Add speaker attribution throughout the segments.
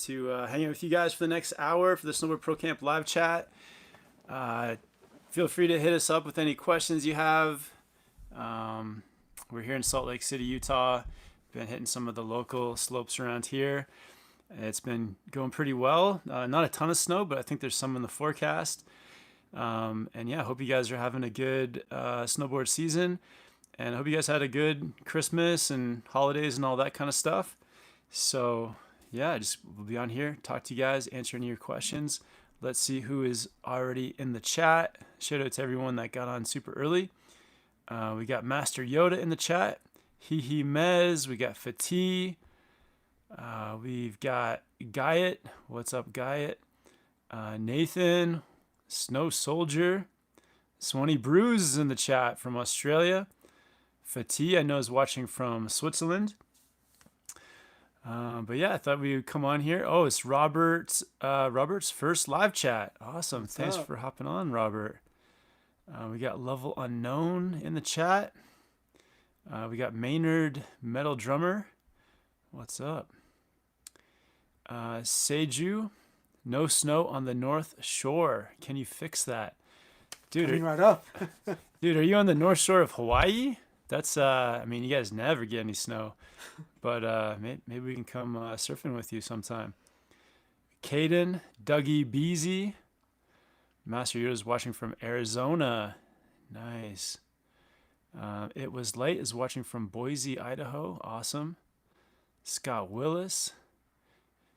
Speaker 1: to hang out with you guys for the next hour for the Snowboard Pro Camp live chat. Feel free to hit us up with any questions you have. We're here in Salt Lake City, Utah. Been hitting some of the local slopes around here. It's been going pretty well. Not a ton of snow, but I think there's some in the forecast. And yeah, I hope you guys are having a good snowboard season. And I hope you guys had a good Christmas and holidays and all that kind of stuff. So yeah, we'll be on here, talk to you guys, answer any of your questions. Let's see who is already in the chat. Shout out to everyone that got on super early. We got Master Yoda in the chat. Hee Mez. We got Fatih. We've got Guyet. What's up, Guyet? Nathan. Snow Soldier. Swanee Brews is in the chat from Australia. Fatih, I know, is watching from Switzerland. But yeah, I thought we would come on here. Oh, it's Robert's first live chat. Awesome.
Speaker 2: What's
Speaker 1: Thanks
Speaker 2: up?
Speaker 1: for hopping on, Robert. We got Level Unknown in the chat. We got Maynard Metal Drummer. What's up? Seju, no snow on the North Shore. Can you fix that?
Speaker 2: Coming right up.
Speaker 1: Dude, are you on the North Shore of Hawaii? That's, I mean, you guys never get any snow, but maybe we can come surfing with you sometime. Caden, Dougie Beasy, Master Yoda's watching from Arizona. Nice. It Was Late is watching from Boise, Idaho. Awesome. Scott Willis.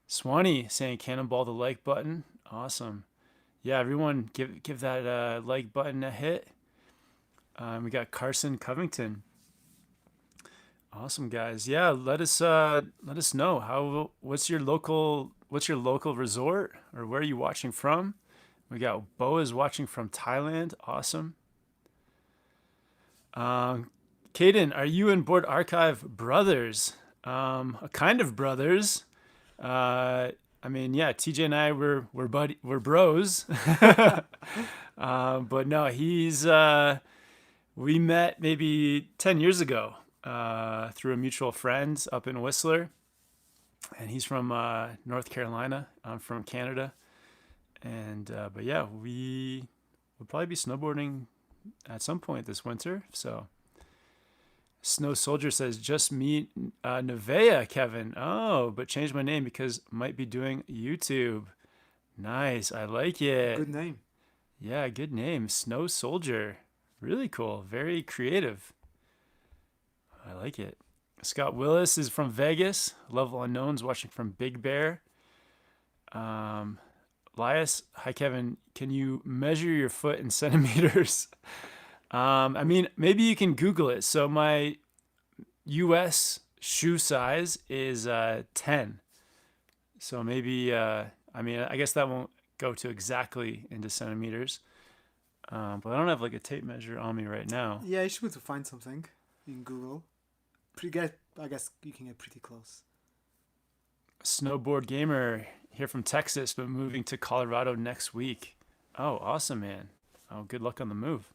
Speaker 1: Swanee saying cannonball the like button. Awesome. Yeah, everyone give that like button a hit. We got Carson Covington. Awesome, guys. Yeah, let us know what's your local resort, or where are you watching from? We got Boaz watching from Thailand. Awesome. Caden, are you and Board Archive brothers? A kind of brothers. I mean, yeah, TJ and I we're bros. But no, we met maybe 10 years ago through a mutual friend up in Whistler. And he's from North Carolina. I'm from Canada. And but yeah, we will probably be snowboarding at some point this winter. So Snow Soldier says, just meet Nevea, Kevin. Oh, but changed my name because might be doing YouTube. Nice. I like it.
Speaker 2: Good name.
Speaker 1: Yeah, good name. Snow Soldier. Really cool. Very creative. I like it. Scott Willis is from Vegas. Level Unknown's watching from Big Bear. Elias, hi Kevin. Can you measure your foot in centimeters? I mean, maybe you can Google it. So my US shoe size is 10. So maybe, I mean, I guess that won't go to exactly into centimeters. But I don't have like a tape measure on me right now.
Speaker 2: Yeah, you should be able to find something. You can Google. I guess you can get pretty close.
Speaker 1: Snowboard Gamer here from Texas, but moving to Colorado next week. Oh, awesome, man. Oh, good luck on the move.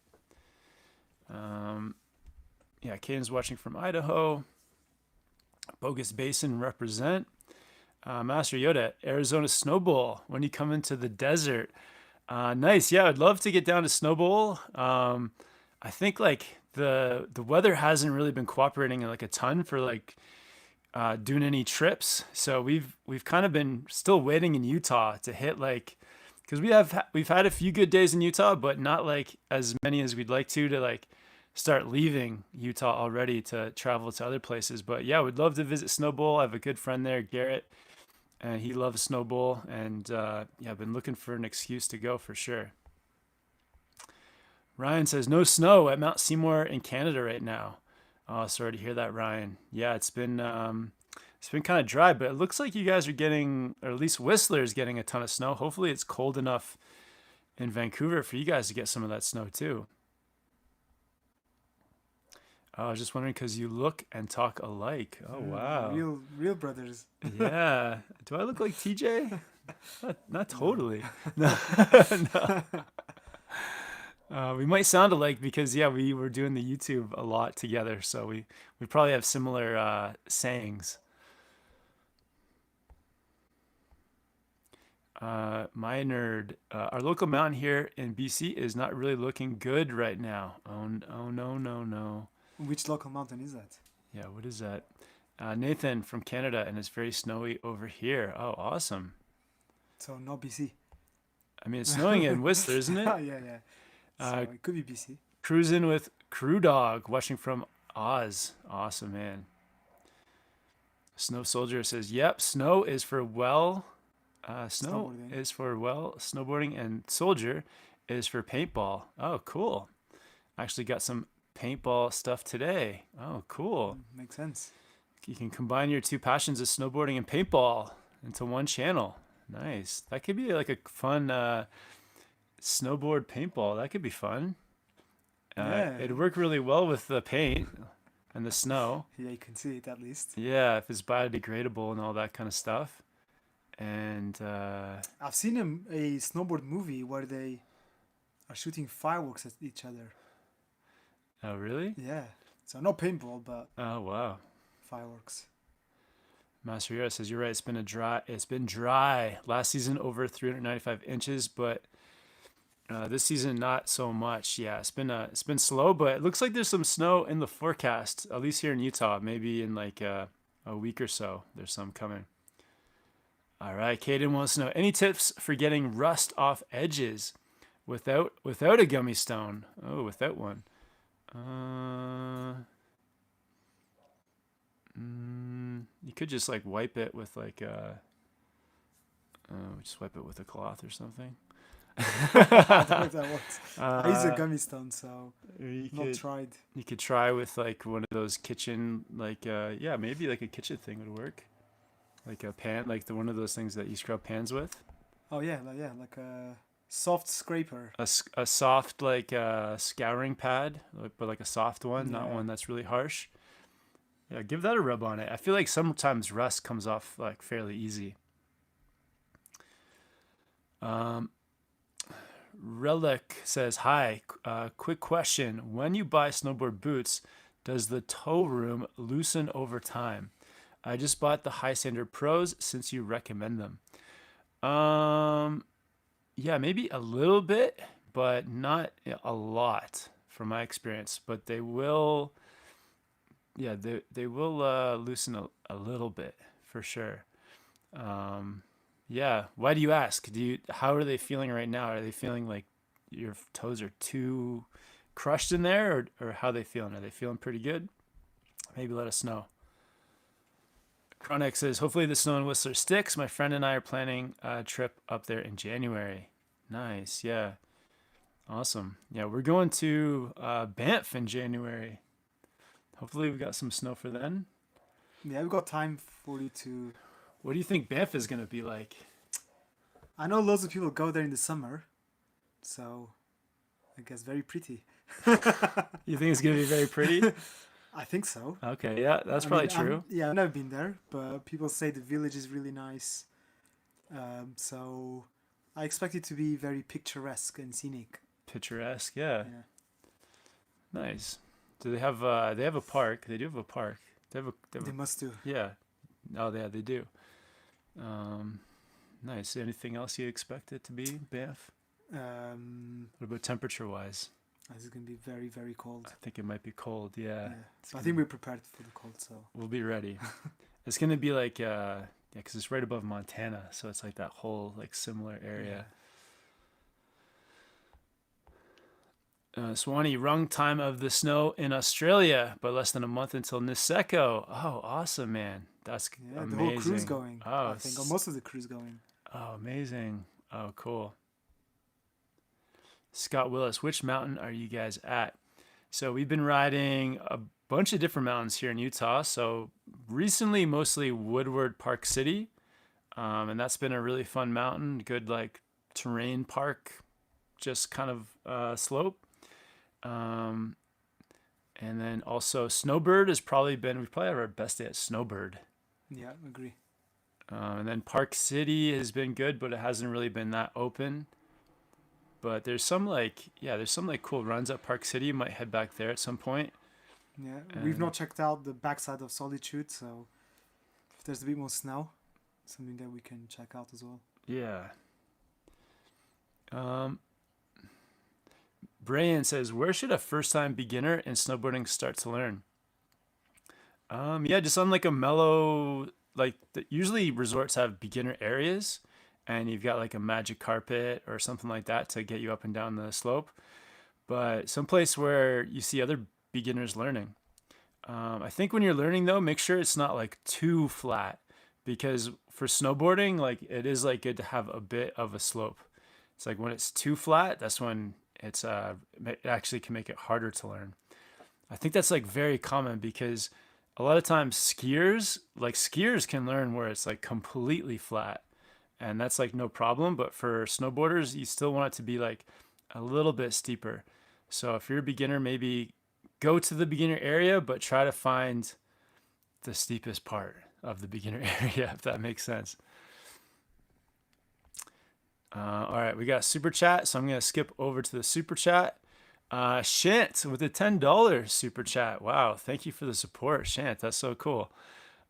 Speaker 1: Yeah, Caden's watching from Idaho. Bogus Basin represent. Master Yoda, Arizona Snow Bowl. When you come into the desert. Nice. Yeah, I'd love to get down to Snow Bowl. I think like the weather hasn't really been cooperating like a ton for like doing any trips. So we've kind of been still waiting in Utah to hit like, because we've had a few good days in Utah, but not like as many as we'd like to like start leaving Utah already to travel to other places. But yeah, we'd love to visit Snow Bowl. I have a good friend there, Garrett, and he loves Snow Bowl. And yeah, I've been looking for an excuse to go for sure. Ryan says, no snow at Mount Seymour in Canada right now. Oh, sorry to hear that, Ryan. Yeah, it's been kind of dry, but it looks like you guys are getting, or at least Whistler is getting a ton of snow. Hopefully it's cold enough in Vancouver for you guys to get some of that snow too. I was just wondering because you look and talk alike. Oh, wow.
Speaker 2: Real brothers.
Speaker 1: Yeah. Do I look like TJ? Not totally. No. No. We might sound alike because, yeah, we were doing the YouTube a lot together. So we probably have similar sayings. My nerd, our local mountain here in BC is not really looking good right now. Oh no, no, no.
Speaker 2: Which local mountain is that?
Speaker 1: Yeah, what is that? Nathan from Canada, and it's very snowy over here. Oh, awesome.
Speaker 2: So not BC.
Speaker 1: I mean, it's snowing in Whistler, isn't it?
Speaker 2: Yeah. So
Speaker 1: Uh,
Speaker 2: it could be BC.
Speaker 1: Cruising with Crew Dog, watching from Oz. Awesome, man. Snow Soldier says, "Yep, snow is for snow
Speaker 2: Snowboarding.
Speaker 1: is for snowboarding, and Soldier is for paintball." Oh, cool. Actually got some paintball stuff today. Oh, cool.
Speaker 2: Makes sense.
Speaker 1: You can combine your two passions of snowboarding and paintball into one channel. Nice. That could be like a fun snowboard paintball. That could be fun.
Speaker 2: Yeah.
Speaker 1: It'd work really well with the paint and the snow.
Speaker 2: Yeah, you can see it at least.
Speaker 1: Yeah, if it's biodegradable and all that kind of stuff. And
Speaker 2: I've seen a snowboard movie where they are shooting fireworks at each other.
Speaker 1: oh, really?
Speaker 2: Yeah. So not paintball, but
Speaker 1: Oh, wow.
Speaker 2: fireworks.
Speaker 1: Master Hero says, "You're right. It's been dry. Last season over 395 inches, but this season not so much. Yeah, it's been slow, but it looks like there's some snow in the forecast. At least here in Utah, maybe in like a week or so. There's some coming." All right, Caden wants to know any tips for getting rust off edges without a gummy stone. Oh, without one. You could just like wipe it with like just wipe it with a cloth or something.
Speaker 2: I don't know if that works. I use a gummy stone, so not tried.
Speaker 1: You could try with like one of those kitchen, like yeah, maybe like a kitchen thing would work, like a pan, like one of those things that you scrub pans with.
Speaker 2: Oh yeah, like a soft scraper.
Speaker 1: A soft like scouring pad, but like a soft one, not
Speaker 2: Yeah.
Speaker 1: one that's really harsh. Yeah, give that a rub on it. I feel like sometimes rust comes off like fairly easy. Relic says, "Hi, quick question. When you buy snowboard boots, does the toe room loosen over time? I just bought the High Standard Pros since you recommend them." Yeah, maybe a little bit, but not a lot from my experience. But they will, yeah, they will loosen a little bit for sure. Yeah. Why do you ask? How are they feeling right now? Are they feeling like your toes are too crushed in there, or how are they feeling? Are they feeling pretty good? Maybe let us know. Chronic says, "Hopefully the snow in Whistler sticks. My friend and I are planning a trip up there in January." Nice. Yeah. Awesome. Yeah, we're going to Banff in January. Hopefully we got some snow for then.
Speaker 2: Yeah, we've got time for you to.
Speaker 1: What do you think Banff is going to be like?
Speaker 2: I know loads of people go there in the summer, so I guess very pretty.
Speaker 1: You think it's going to be very pretty?
Speaker 2: I think so.
Speaker 1: Okay, yeah, that's probably true.
Speaker 2: Yeah, I've never been there, but people say the village is really nice. So I expect it to be very picturesque and scenic.
Speaker 1: Picturesque, yeah.
Speaker 2: Yeah.
Speaker 1: Nice. Do they have a park? They do have a park.
Speaker 2: They must do.
Speaker 1: Yeah. Oh, yeah, they do. Nice. Anything else you expect it to be, Banff? What about temperature-wise?
Speaker 2: This is going to be very, very cold.
Speaker 1: I think it might be cold, yeah.
Speaker 2: So I think we're prepared for the cold, so.
Speaker 1: We'll be ready. It's going to be like, yeah, because it's right above Montana, so it's like that whole like similar area. Swanee, wrong time of the snow in Australia, but less than a month until Niseko. Oh, awesome, man. That's amazing.
Speaker 2: The whole crew's going.
Speaker 1: Oh,
Speaker 2: I think, or most of the crew's going.
Speaker 1: Oh, amazing. Oh, cool. Scott Willis, which mountain are you guys at? So we've been riding a bunch of different mountains here in Utah. So recently, mostly Woodward Park City. And that's been a really fun mountain. Good like terrain park, just kind of slope. And then also Snowbird has probably been, we've probably had our best day at Snowbird.
Speaker 2: Yeah, I agree.
Speaker 1: And then Park City has been good, but it hasn't really been that open. But there's some cool runs at Park City. You might head back there at some point.
Speaker 2: Yeah, we've not checked out the backside of Solitude, so if there's a bit more snow, something that we can check out as well.
Speaker 1: Yeah, Um, Brian says, where should a first-time beginner in snowboarding start to learn? Yeah, just on like a mellow, like usually resorts have beginner areas, and you've got like a magic carpet or something like that to get you up and down the slope. But someplace where you see other beginners learning. I think when you're learning though, make sure it's not like too flat, because for snowboarding, like it is like good to have a bit of a slope. It's like when it's too flat, that's when it actually can make it harder to learn. I think that's like very common because a lot of times skiers can learn where it's like completely flat, and that's like no problem. But for snowboarders, you still want it to be like a little bit steeper. So if you're a beginner, maybe go to the beginner area, but try to find the steepest part of the beginner area, if that makes sense. All right, we got super chat, so I'm gonna skip over to the super chat. Shant with a $10 super chat. Wow, thank you for the support, Shant. That's so cool.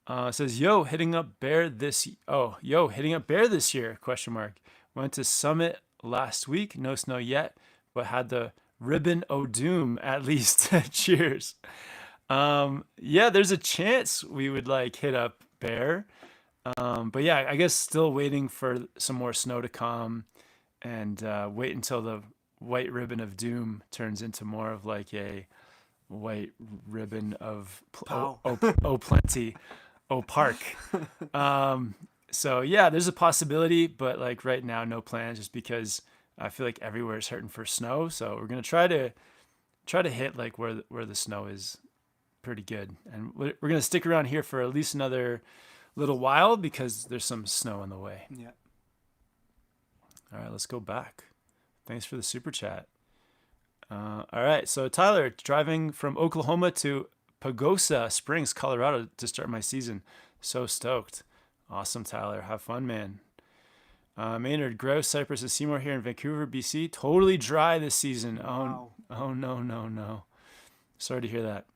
Speaker 1: It says, hitting up Bear this year? Question mark. Went to Summit last week. No snow yet, but had the ribbon o' doom at least. Cheers. Yeah, there's a chance we would like hit up Bear. But yeah, I guess still waiting for some more snow to come, and wait until the white ribbon of doom turns into more of like a white ribbon of
Speaker 2: Pow.
Speaker 1: plenty, park. So yeah, there's a possibility, but like right now, no plans, just because I feel like everywhere is hurting for snow. So we're gonna try to hit like where the snow is pretty good, and we're gonna stick around here for at least another little while because there's some snow on the way.
Speaker 2: Yeah.
Speaker 1: All right, let's go back. Thanks for the super chat. All right, so Tyler, driving from Oklahoma to Pagosa Springs, Colorado to start my season. So stoked. Awesome, Tyler. Have fun, man. Maynard, Grouse, Cypress, and Seymour here in Vancouver, BC. Totally dry this season.
Speaker 2: Wow.
Speaker 1: Oh, no. Sorry to hear that.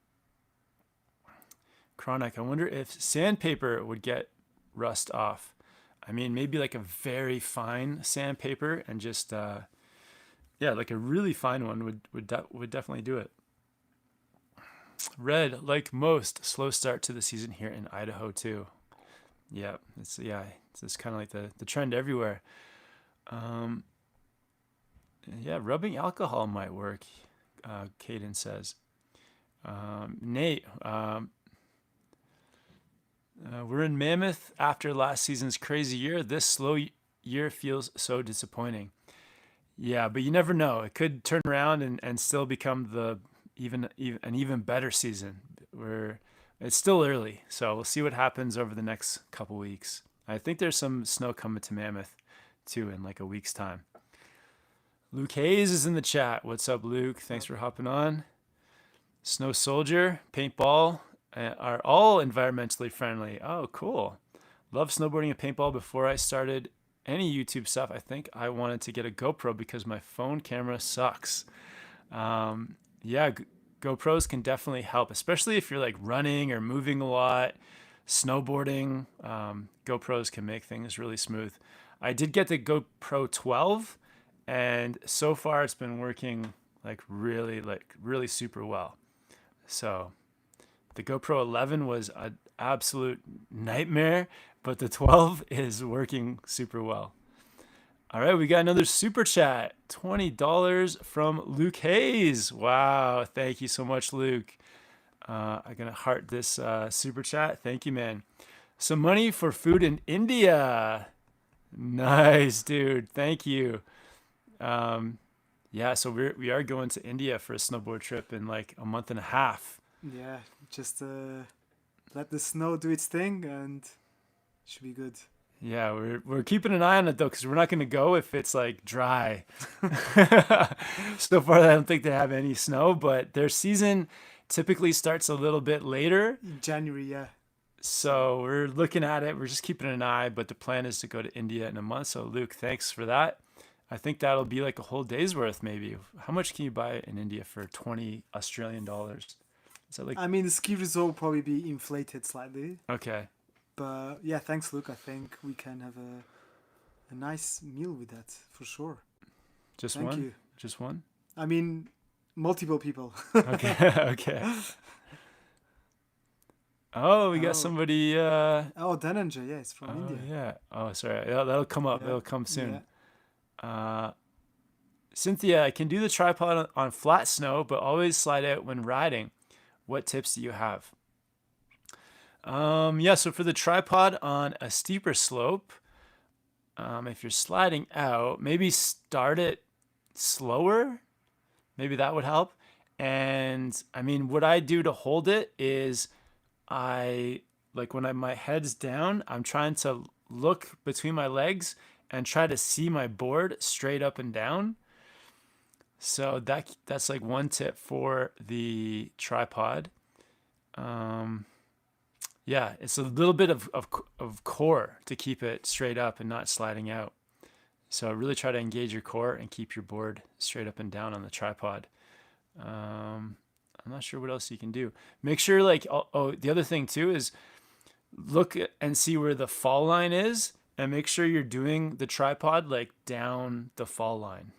Speaker 1: Chronic, I wonder if sandpaper would get rust off. I mean, maybe like a very fine sandpaper, and just like a really fine one would definitely do it. Red, like most, slow start to the season here in Idaho too. Yeah, it's kind of like the trend everywhere. Yeah, rubbing alcohol might work. Caden says. Nate, we're in Mammoth after last season's crazy year. This slow year feels so disappointing. Yeah, but you never know. It could turn around and still become an even better season. It's still early, so we'll see what happens over the next couple weeks. I think there's some snow coming to Mammoth too in like a week's time. Luke Hayes is in the chat. What's up, Luke? Thanks for hopping on. Snow Soldier, paintball are all environmentally friendly. Oh, cool. Love snowboarding and paintball. Before I started any YouTube stuff, I think I wanted to get a GoPro because my phone camera sucks. Yeah, GoPros can definitely help, especially if you're like running or moving a lot, snowboarding. GoPros can make things really smooth. I did get the GoPro 12, and so far it's been working really super well. So the GoPro 11 was an absolute nightmare, but the 12 is working super well. All right, we got another super chat, $20 from Luke Hayes. Wow, thank you so much, Luke. I'm going to heart this super chat. Thank you, man. Some money for food in India. Nice, dude. Thank you. Yeah, so we are going to India for a snowboard trip in like a month and a half.
Speaker 2: Yeah, just let the snow do its thing, and it should be good.
Speaker 1: Yeah, we're keeping an eye on it though, because we're not going to go if it's like dry. So far, I don't think they have any snow, but their season typically starts a little bit later.
Speaker 2: In January, yeah.
Speaker 1: So we're looking at it. We're just keeping an eye, but the plan is to go to India in a month. So Luke, thanks for that. I think that'll be like a whole day's worth, maybe. How much can you buy in India for 20 Australian dollars? Is that like?
Speaker 2: I mean, the ski resort will probably be inflated slightly.
Speaker 1: Okay.
Speaker 2: But yeah, thanks, Luke. I think we can have a nice meal with that for sure.
Speaker 1: Just
Speaker 2: Thank
Speaker 1: one?
Speaker 2: you.
Speaker 1: Just one?
Speaker 2: I mean, multiple people.
Speaker 1: Okay. Okay. Oh, we got
Speaker 2: Oh.
Speaker 1: somebody.
Speaker 2: Oh, Dhananjay, yeah, it's from
Speaker 1: Oh
Speaker 2: India.
Speaker 1: yeah. Oh, sorry. That'll come up.
Speaker 2: Yeah,
Speaker 1: It'll come soon.
Speaker 2: yeah.
Speaker 1: Cynthia, I can do the tripod on flat snow, but always slide out when riding. What tips do you have? Yeah. So for the tripod on a steeper slope, if you're sliding out, maybe start it slower. Maybe that would help. And I mean, what I do to hold it is I like when my head's down, I'm trying to look between my legs and try to see my board straight up and down. So that's like one tip for the tripod. Yeah, it's a little bit of core to keep it straight up and not sliding out. So really try to engage your core and keep your board straight up and down on the tripod. I'm not sure what else you can do. Make sure the other thing too is look and see where the fall line is and make sure you're doing the tripod like down the fall line.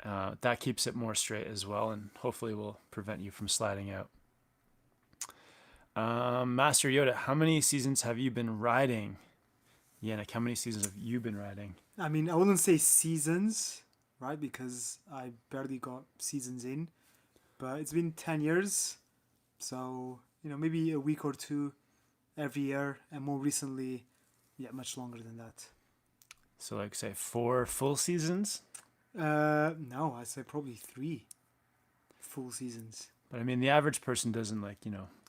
Speaker 1: That keeps it more straight as well and hopefully will prevent you from sliding out. Master Yoda, how many seasons have you been riding? Yannick, how many seasons have you been riding?
Speaker 2: I mean, I wouldn't say seasons, right? Because I barely got seasons in. But it's been 10 years. So, maybe a week or two every year. And more recently, much longer than that.
Speaker 1: So like say 4 full seasons?
Speaker 2: No, I'd say probably 3 full seasons.
Speaker 1: But I mean, the average person doesn't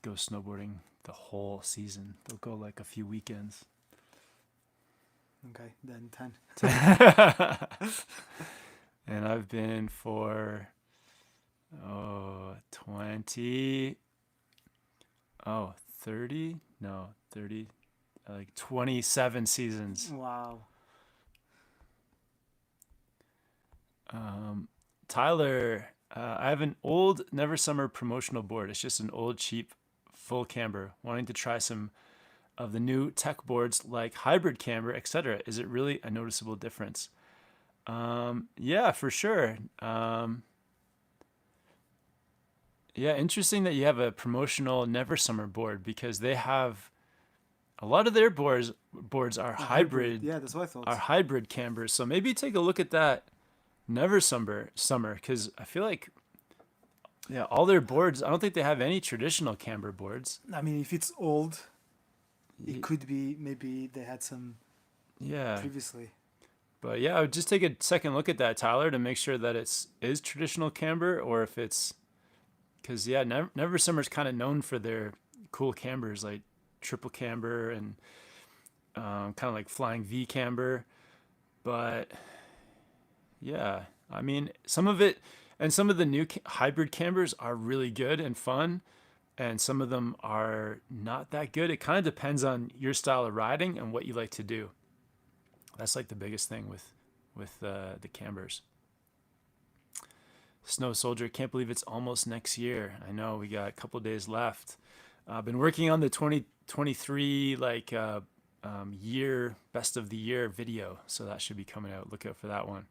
Speaker 1: go snowboarding the whole season. They'll go like a few weekends.
Speaker 2: Okay, then 10.
Speaker 1: And I've been for 20, 30, no, 30, like 27 seasons.
Speaker 2: Wow.
Speaker 1: Tyler, I have an old Never Summer promotional board. It's just an old, cheap, full camber. Wanting to try some of the new tech boards like hybrid camber, etc. Is it really a noticeable difference? Yeah, for sure. Yeah, interesting that you have a promotional Never Summer board because they have a lot of their boards are hybrid.
Speaker 2: Yeah, that's what I thought.
Speaker 1: Are hybrid cambers. So maybe take a look at that Never Summer because I feel like all their boards, I don't think they have any traditional camber boards.
Speaker 2: I mean, if it's old, it could be maybe they had some previously.
Speaker 1: But yeah, I would just take a second look at that, Tyler, to make sure that is traditional camber or if it's because Never Summer's kind of known for their cool cambers like triple camber and kind of like flying V camber. But yeah, I mean, some of it and some of the new hybrid cambers are really good and fun. And some of them are not that good. It kind of depends on your style of riding and what you like to do. That's like the biggest thing with the cambers. Snow Soldier, can't believe it's almost next year. I know we got a couple days left. I've been working on the 2023 year best of the year video, so that should be coming out. Look out for that one.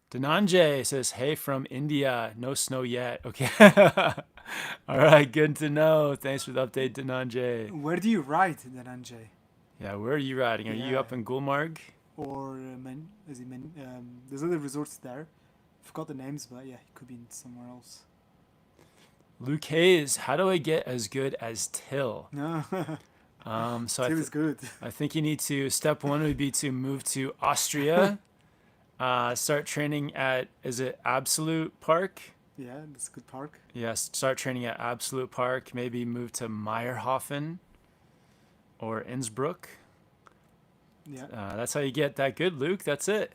Speaker 1: Dhananjay says, hey from India, no snow yet. Okay. All right, good to know. Thanks for the update, Dhananjay.
Speaker 2: Where do you ride, Dhananjay?
Speaker 1: Yeah, where are you riding? Are you up in Gulmarg?
Speaker 2: Or there's other resorts there. Forgot the names, but yeah, it could be somewhere else.
Speaker 1: Luke Hayes, how do I get as good as Till?
Speaker 2: No.
Speaker 1: So
Speaker 2: Till is good.
Speaker 1: I think you need to, step one would be to move to Austria. Start training at, is it Absolute Park?
Speaker 2: Yeah, that's a good park.
Speaker 1: Yes, start training at Absolute Park. Maybe move to Meyerhofen or Innsbruck.
Speaker 2: Yeah.
Speaker 1: That's how you get that good, Luke. That's it.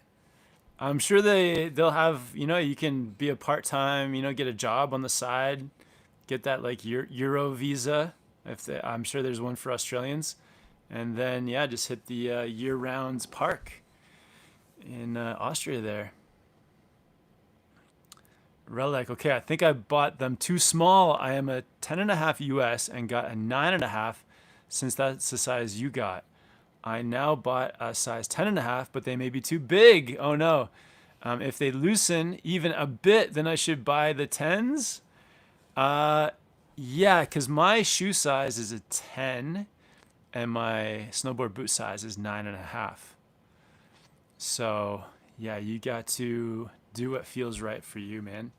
Speaker 1: I'm sure they'll have, you can be a part-time, get a job on the side, get that like Euro visa. I'm sure there's one for Australians. And then, just hit the year-round park in Austria there. Relic, okay, I think I bought them too small. I am a 10.5 US and got a 9.5 since that's the size you got. I now bought a size 10.5, but they may be too big. Oh no. If they loosen even a bit, then I should buy the 10s. Yeah, because my shoe size is a 10 and my snowboard boot size is 9.5. So yeah, you got to do what feels right for you, man.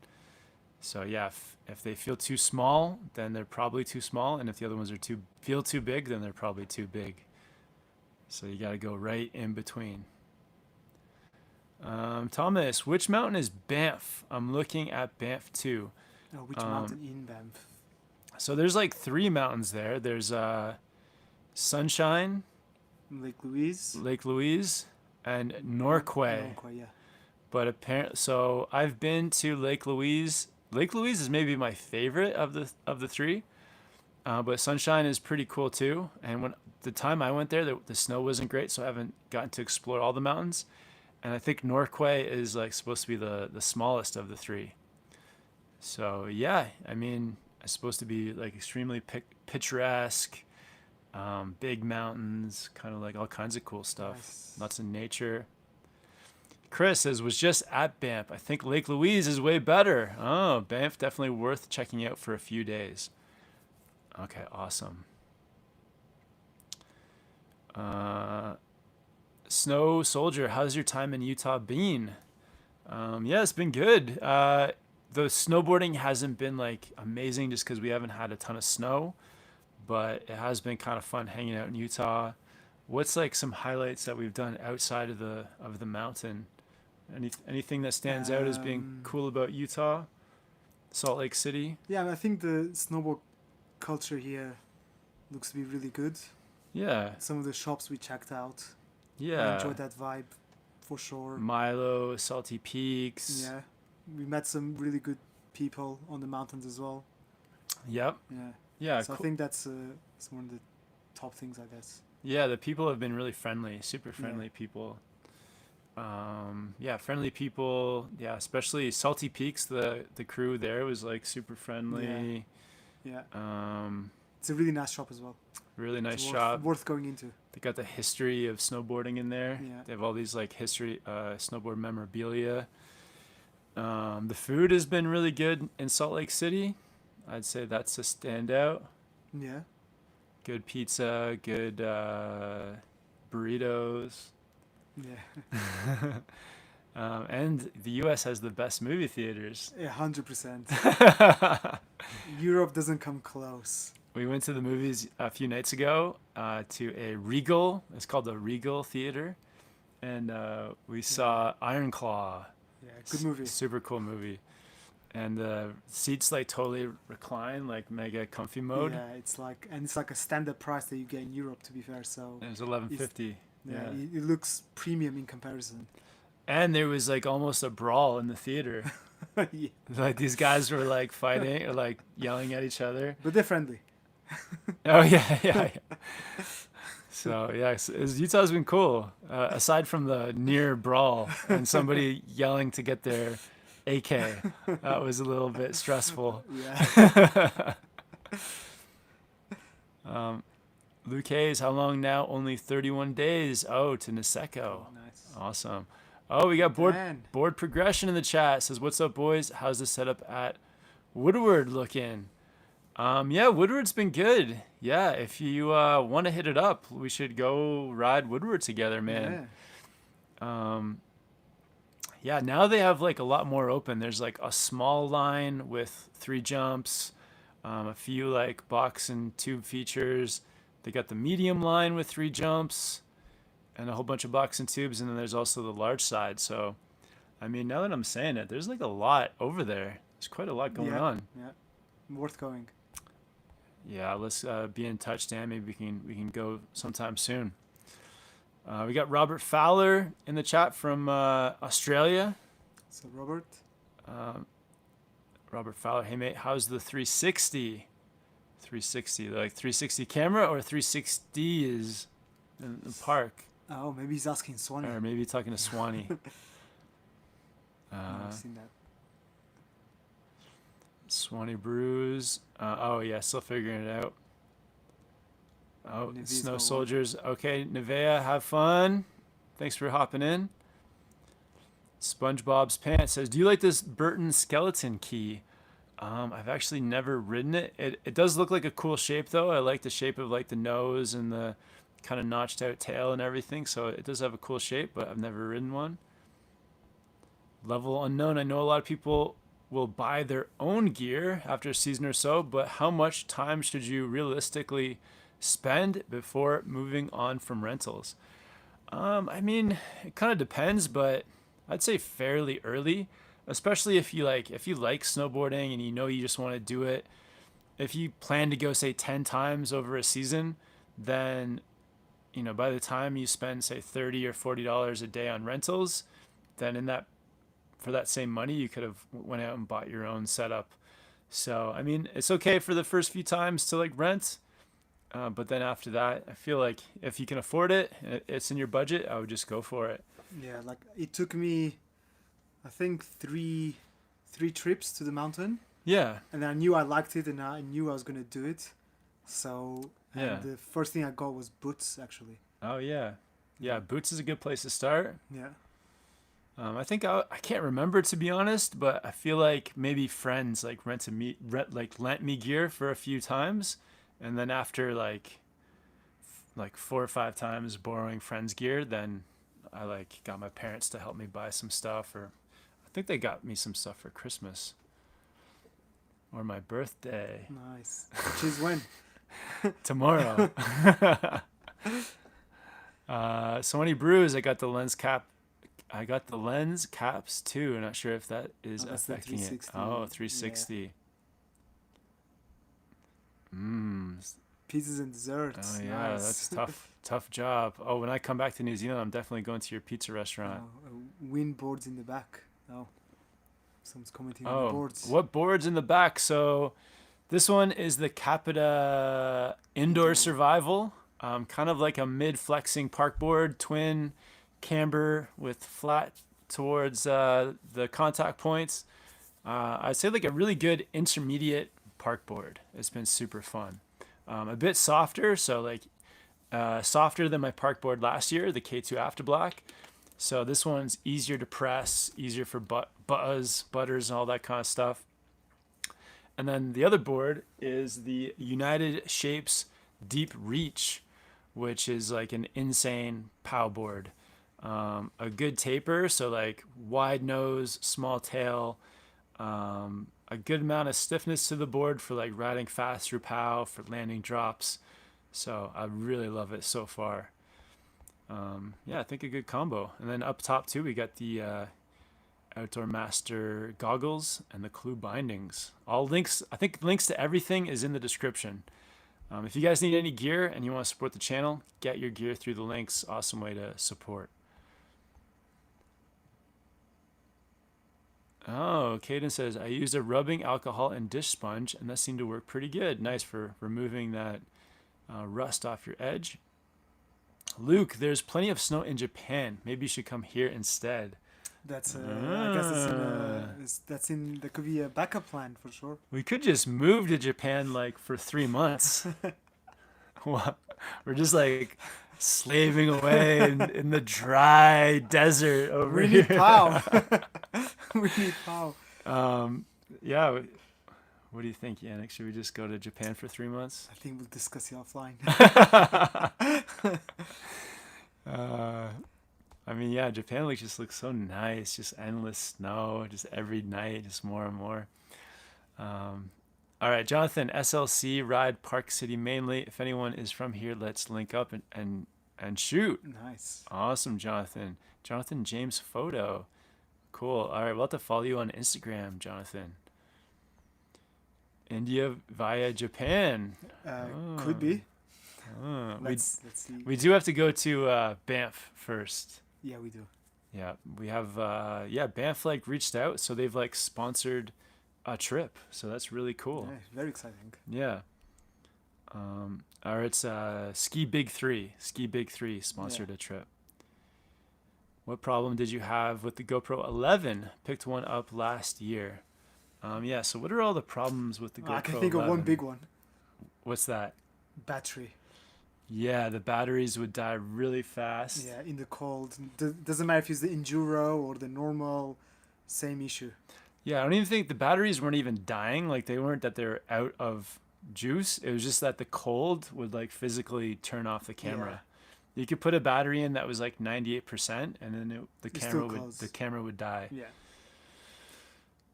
Speaker 1: So yeah, if they feel too small, then they're probably too small, and if the other ones feel too big, then they're probably too big. So you got to go right in between. Thomas, which mountain is Banff? I'm looking at Banff too.
Speaker 2: Oh, which mountain in Banff?
Speaker 1: So there's like 3 mountains there. There's Sunshine,
Speaker 2: Lake Louise.
Speaker 1: And Norquay.
Speaker 2: Norquay, yeah.
Speaker 1: But apparently, so I've been to Lake Louise. Lake Louise is maybe my favorite of the 3. But Sunshine is pretty cool too. And when the time I went there, the snow wasn't great, so I haven't gotten to explore all the mountains. And I think Norquay is like supposed to be the smallest of the 3. So yeah, I mean, it's supposed to be like extremely picturesque, big mountains, kind of like all kinds of cool stuff.
Speaker 2: Nice.
Speaker 1: Lots of nature. Chris says, was just at Banff. I think Lake Louise is way better. Oh, Banff definitely worth checking out for a few days. Okay, awesome. Snow Soldier, how's your time in Utah been? Yeah, it's been good. The snowboarding hasn't been like amazing just because we haven't had a ton of snow, but it has been kind of fun hanging out in Utah. What's like some highlights that we've done outside of the mountain? Anything that stands out as being cool about Utah? Salt Lake City?
Speaker 2: Yeah, I think the snowboard culture here looks to be really good.
Speaker 1: Yeah.
Speaker 2: Some of the shops we checked out.
Speaker 1: Yeah.
Speaker 2: I enjoyed that vibe for sure.
Speaker 1: Milo, Salty Peaks.
Speaker 2: Yeah. We met some really good people on the mountains as well.
Speaker 1: Yep.
Speaker 2: Yeah.
Speaker 1: Yeah.
Speaker 2: So I think that's one of the top things, I guess.
Speaker 1: Yeah, the people have been really friendly, super friendly people. Yeah, friendly people. Yeah, especially Salty Peaks. The crew there was like super friendly.
Speaker 2: Yeah.
Speaker 1: Um,
Speaker 2: it's a really nice shop as well.
Speaker 1: Really nice
Speaker 2: It's
Speaker 1: shop.
Speaker 2: worth going into.
Speaker 1: They got the history of snowboarding in there.
Speaker 2: Yeah.
Speaker 1: They have all these like history snowboard memorabilia. The food has been really good in Salt Lake City. I'd say that's a standout.
Speaker 2: Yeah.
Speaker 1: Good pizza, good burritos.
Speaker 2: Yeah.
Speaker 1: And the U.S. has the best movie theaters.
Speaker 2: 100%. Europe doesn't come close.
Speaker 1: We went to the movies a few nights ago to a Regal. It's called the Regal Theater. And we saw Iron Claw.
Speaker 2: Yeah, good movie.
Speaker 1: Super cool movie. And the seats like totally recline, like mega comfy mode.
Speaker 2: Yeah, it's like a standard price that you get in Europe, to be fair. So
Speaker 1: it was $11.50.
Speaker 2: Yeah, it looks premium in comparison.
Speaker 1: And there was like almost a brawl in the theater.
Speaker 2: Yeah.
Speaker 1: Like these guys were like fighting or like yelling at each other.
Speaker 2: But they're friendly.
Speaker 1: Oh yeah. So yeah, Utah's been cool. Aside from the near brawl and somebody yelling to get their AK, that was a little bit stressful.
Speaker 2: Yeah.
Speaker 1: Luke Hayes, how long now? Only 31 days. Oh, to Niseko.
Speaker 2: Nice.
Speaker 1: Awesome. Oh, we got
Speaker 2: Man.
Speaker 1: board progression in the chat. Says, what's up, boys? How's the setup at Woodward looking? Yeah, Woodward's been good. Yeah, if you want to hit it up, we should go ride Woodward together, man. Yeah, now they have like a lot more open. There's like a small line with 3 jumps, a few like box and tube features. They got the medium line with 3 jumps and a whole bunch of box and tubes, and then there's also the large side. So, I mean, now that I'm saying it, there's like a lot over there. There's quite a lot going on.
Speaker 2: Yeah, worth going.
Speaker 1: Yeah, let's be in touch, Dan. Maybe we can go sometime soon. We got Robert Fowler in the chat from Australia.
Speaker 2: So Robert
Speaker 1: Fowler, hey mate, how's the 360? 360, like 360 camera or 360 is in the park?
Speaker 2: Oh, maybe he's asking Swanee.
Speaker 1: Or maybe talking to Swanee.
Speaker 2: I've seen that.
Speaker 1: Swanee Brews. Oh yeah, still figuring it out. Oh,
Speaker 2: Nevea's
Speaker 1: Snow
Speaker 2: got
Speaker 1: Soldiers. Okay, Nevea, have fun. Thanks for hopping in. SpongeBob's Pants says, "Do you like this Burton skeleton key?" I've actually never ridden it. It does look like a cool shape though. I like the shape of like the nose and the kind of notched out tail and everything. So it does have a cool shape, but I've never ridden one. Level unknown. I know a lot of people will buy their own gear after a season or so, but how much time should you realistically spend before moving on from rentals? I mean, it kind of depends, but I'd say fairly early, especially if you like snowboarding and you know you just want to do it. If you plan to go say 10 times over a season, then by the time you spend say $30 or $40 a day on rentals, then for that same money you could have went out and bought your own setup. So I mean, it's okay for the first few times to like rent, but then after that, I feel like if you can afford it and it's in your budget, I would just go for it.
Speaker 2: Yeah, like it took me, I think three trips to the mountain.
Speaker 1: Yeah.
Speaker 2: And I knew I liked it, and I knew I was gonna do it. So
Speaker 1: Yeah.
Speaker 2: the first thing I got was boots, actually.
Speaker 1: Oh yeah, yeah. Boots is a good place to start.
Speaker 2: Yeah.
Speaker 1: I think I can't remember, to be honest, but I feel like maybe friends like lent me gear for a few times, and then after like 4 or 5 times borrowing friends' gear, then I like got my parents to help me buy some stuff, or I think they got me some stuff for Christmas or my birthday.
Speaker 2: Nice. Which is when?
Speaker 1: Tomorrow. So many brews. I got the lens caps too. I'm not sure if that is affecting it. Oh, 360.
Speaker 2: Pizzas and desserts.
Speaker 1: Oh yeah,
Speaker 2: nice.
Speaker 1: that's tough job. Oh, when I come back to New Zealand, I'm definitely going to your pizza restaurant.
Speaker 2: Wind boards in the back. Oh, someone's commenting on the boards.
Speaker 1: What boards in the back? So this one is the Capita Indoor Survival. Kind of like a mid-flexing park board, twin camber with flat towards the contact points. I'd say like a really good intermediate park board. It's been super fun. A bit softer, so like softer than my park board last year, the K2 Afterblack. So this one's easier to press, easier for butters, and all that kind of stuff. And then the other board is the United Shapes Deep Reach, which is like an insane pow board. A good taper, so like wide nose, small tail, a good amount of stiffness to the board for like riding fast through pow, for landing drops. So I really love it so far. Yeah, I think a good combo. And then up top too, we got the Outdoor Master goggles and the Clue bindings. All links, I think links to everything is in the description. If you guys need any gear and you want to support the channel, get your gear through the links. Awesome way to support. Oh, Caden says, I used a rubbing alcohol and dish sponge, and that seemed to work pretty good. Nice for removing that rust off your edge. Luke, there's plenty of snow in Japan. Maybe you should come here instead.
Speaker 2: That's I guess that could be a backup plan for sure.
Speaker 1: We could just move to Japan like for 3 months. We're just like slaving away in the dry desert over here.
Speaker 2: We need pow. We need pow.
Speaker 1: Yeah. What do you think, Yannick? Should we just go to Japan for 3 months?
Speaker 2: I think we'll discuss it offline.
Speaker 1: I mean, yeah, Japan just looks so nice. Just endless snow, just every night, just more and more. All right, Jonathan, SLC, ride Park City mainly. If anyone is from here, let's link up and shoot.
Speaker 2: Nice.
Speaker 1: Awesome, Jonathan. Jonathan James Photo. Cool. All right, we'll have to follow you on Instagram, Jonathan. India via Japan.
Speaker 2: Could be.
Speaker 1: Let's
Speaker 2: see.
Speaker 1: We do have to go to Banff first.
Speaker 2: Yeah, we do.
Speaker 1: Yeah, we have. Banff like reached out, so they've like sponsored a trip. So that's really cool.
Speaker 2: Yeah, very exciting.
Speaker 1: Yeah. Or it's Ski Big 3. Ski Big 3 sponsored a trip. What problem did you have with the GoPro 11? Picked one up last year. So what are all the problems with the GoPro 11?
Speaker 2: I can think of one big one.
Speaker 1: What's that?
Speaker 2: Battery.
Speaker 1: Yeah, the batteries would die really fast.
Speaker 2: Yeah, in the cold. Doesn't matter if it's the enduro or the normal, same issue.
Speaker 1: Yeah, I don't even think the batteries weren't even dying. Like they weren't that they're out of juice. It was just that the cold would like physically turn off the camera. You could put a battery in that was like 98%, and then the camera would die.
Speaker 2: Yeah.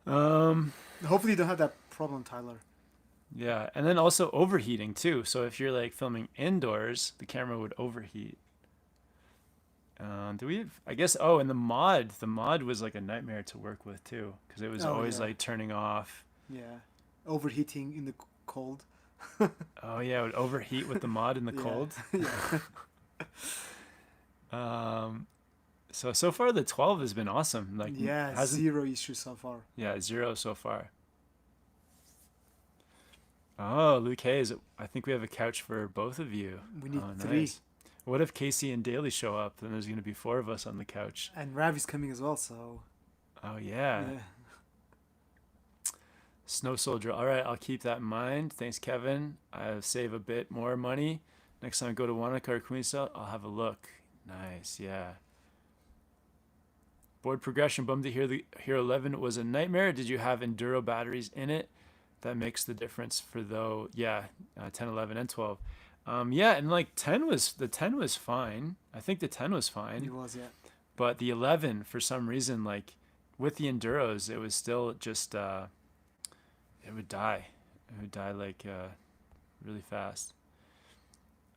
Speaker 1: Um,
Speaker 2: Hopefully you don't have that problem, Tyler.
Speaker 1: yeah, and then also overheating too. So if you're like filming indoors, the camera would overheat. Do we have, I guess, oh, and the mod was like a nightmare to work with too, because it was always like turning off.
Speaker 2: Yeah. Overheating in the cold.
Speaker 1: Oh yeah, it would overheat with the mod in the cold.
Speaker 2: Yeah.
Speaker 1: So far the 12 has been awesome. Like
Speaker 2: zero issues so far.
Speaker 1: Yeah, 0 so far. Oh, Luke Hayes, I think we have a couch for both of you.
Speaker 2: We need 3.
Speaker 1: Nice. What if Casey and Daly show up? Then there's going to be 4 of us on the couch.
Speaker 2: And Rav is coming as well, so.
Speaker 1: Oh, yeah. Snow Soldier. All right, I'll keep that in mind. Thanks, Kevin. I'll save a bit more money. Next time I go to Wanaka or Queensdale, I'll have a look. Nice, yeah. Board progression. Bummed to hear the Hero 11 was a nightmare. Did you have enduro batteries in it? That makes the difference for 10, 11, and 12. Yeah, and like 10 was fine. I think the 10 was fine.
Speaker 2: It was, yeah.
Speaker 1: But the 11, for some reason, like with the enduros, it was still just it would die. It would die like really fast.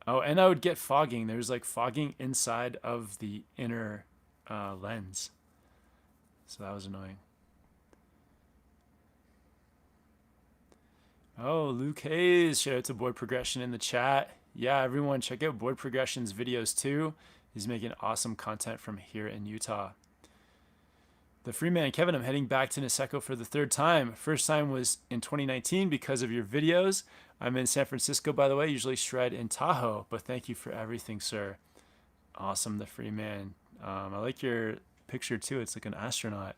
Speaker 1: Oh, and I would get fogging. There's like fogging inside of the inner lens. So that was annoying. Oh, Luke Hayes. Shout out to Board Progression in the chat. Yeah, everyone, check out Board Progression's videos too. He's making awesome content from here in Utah. The Freeman, Kevin, I'm heading back to Niseko for the 3rd time. First time was in 2019 because of your videos. I'm in San Francisco, by the way, usually shred in Tahoe, but thank you for everything, sir. Awesome, the Freeman. I like your picture too. It's like an astronaut.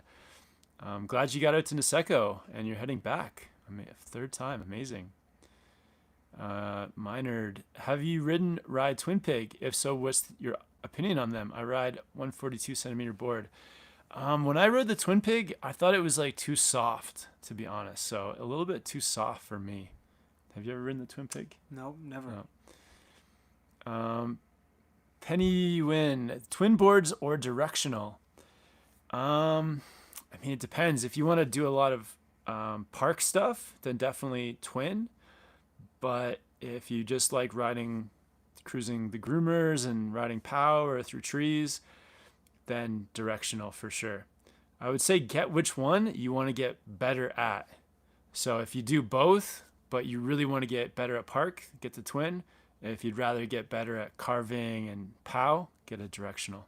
Speaker 1: I'm glad you got out to Niseko and you're heading back. I mean, 3rd time, amazing. Minerd, have you ride Twin Pig? If so, what's your opinion on them? I ride 142 centimeter board. When I rode the Twin Pig, I thought it was like too soft, to be honest. So a little bit too soft for me. Have you ever ridden the Twin Pig?
Speaker 2: No, never.
Speaker 1: No. Penny Win, twin boards or directional? I mean, it depends. If you want to do a lot of park stuff, then definitely twin. But if you just like cruising the groomers and riding POW or through trees, then directional for sure. I would say get which one you want to get better at. So if you do both, but you really want to get better at park, get the twin. If you'd rather get better at carving and POW, get a directional.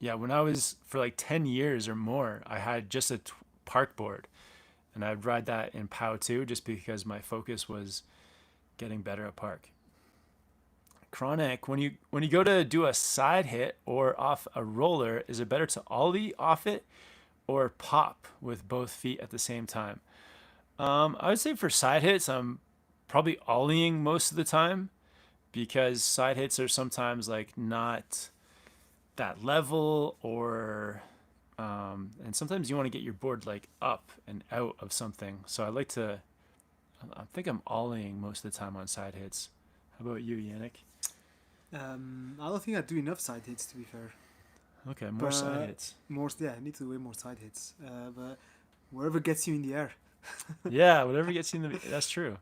Speaker 1: Yeah, when I was for like 10 years or more, I had just a park board. And I'd ride that in POW too, just because my focus was getting better at park. Chronic, when you go to do a side hit or off a roller, is it better to ollie off it or pop with both feet at the same time? I would say for side hits, I'm probably ollieing most of the time because side hits are sometimes like not that level or and sometimes you want to get your board like up and out of something. So I think I'm ollieing most of the time on side hits. How about you, Yannick?
Speaker 2: I don't think I do enough side hits, to be fair.
Speaker 1: Okay, more side hits.
Speaker 2: I need to do way more side hits. But wherever gets you in the air.
Speaker 1: Yeah, whatever gets you in the... That's true.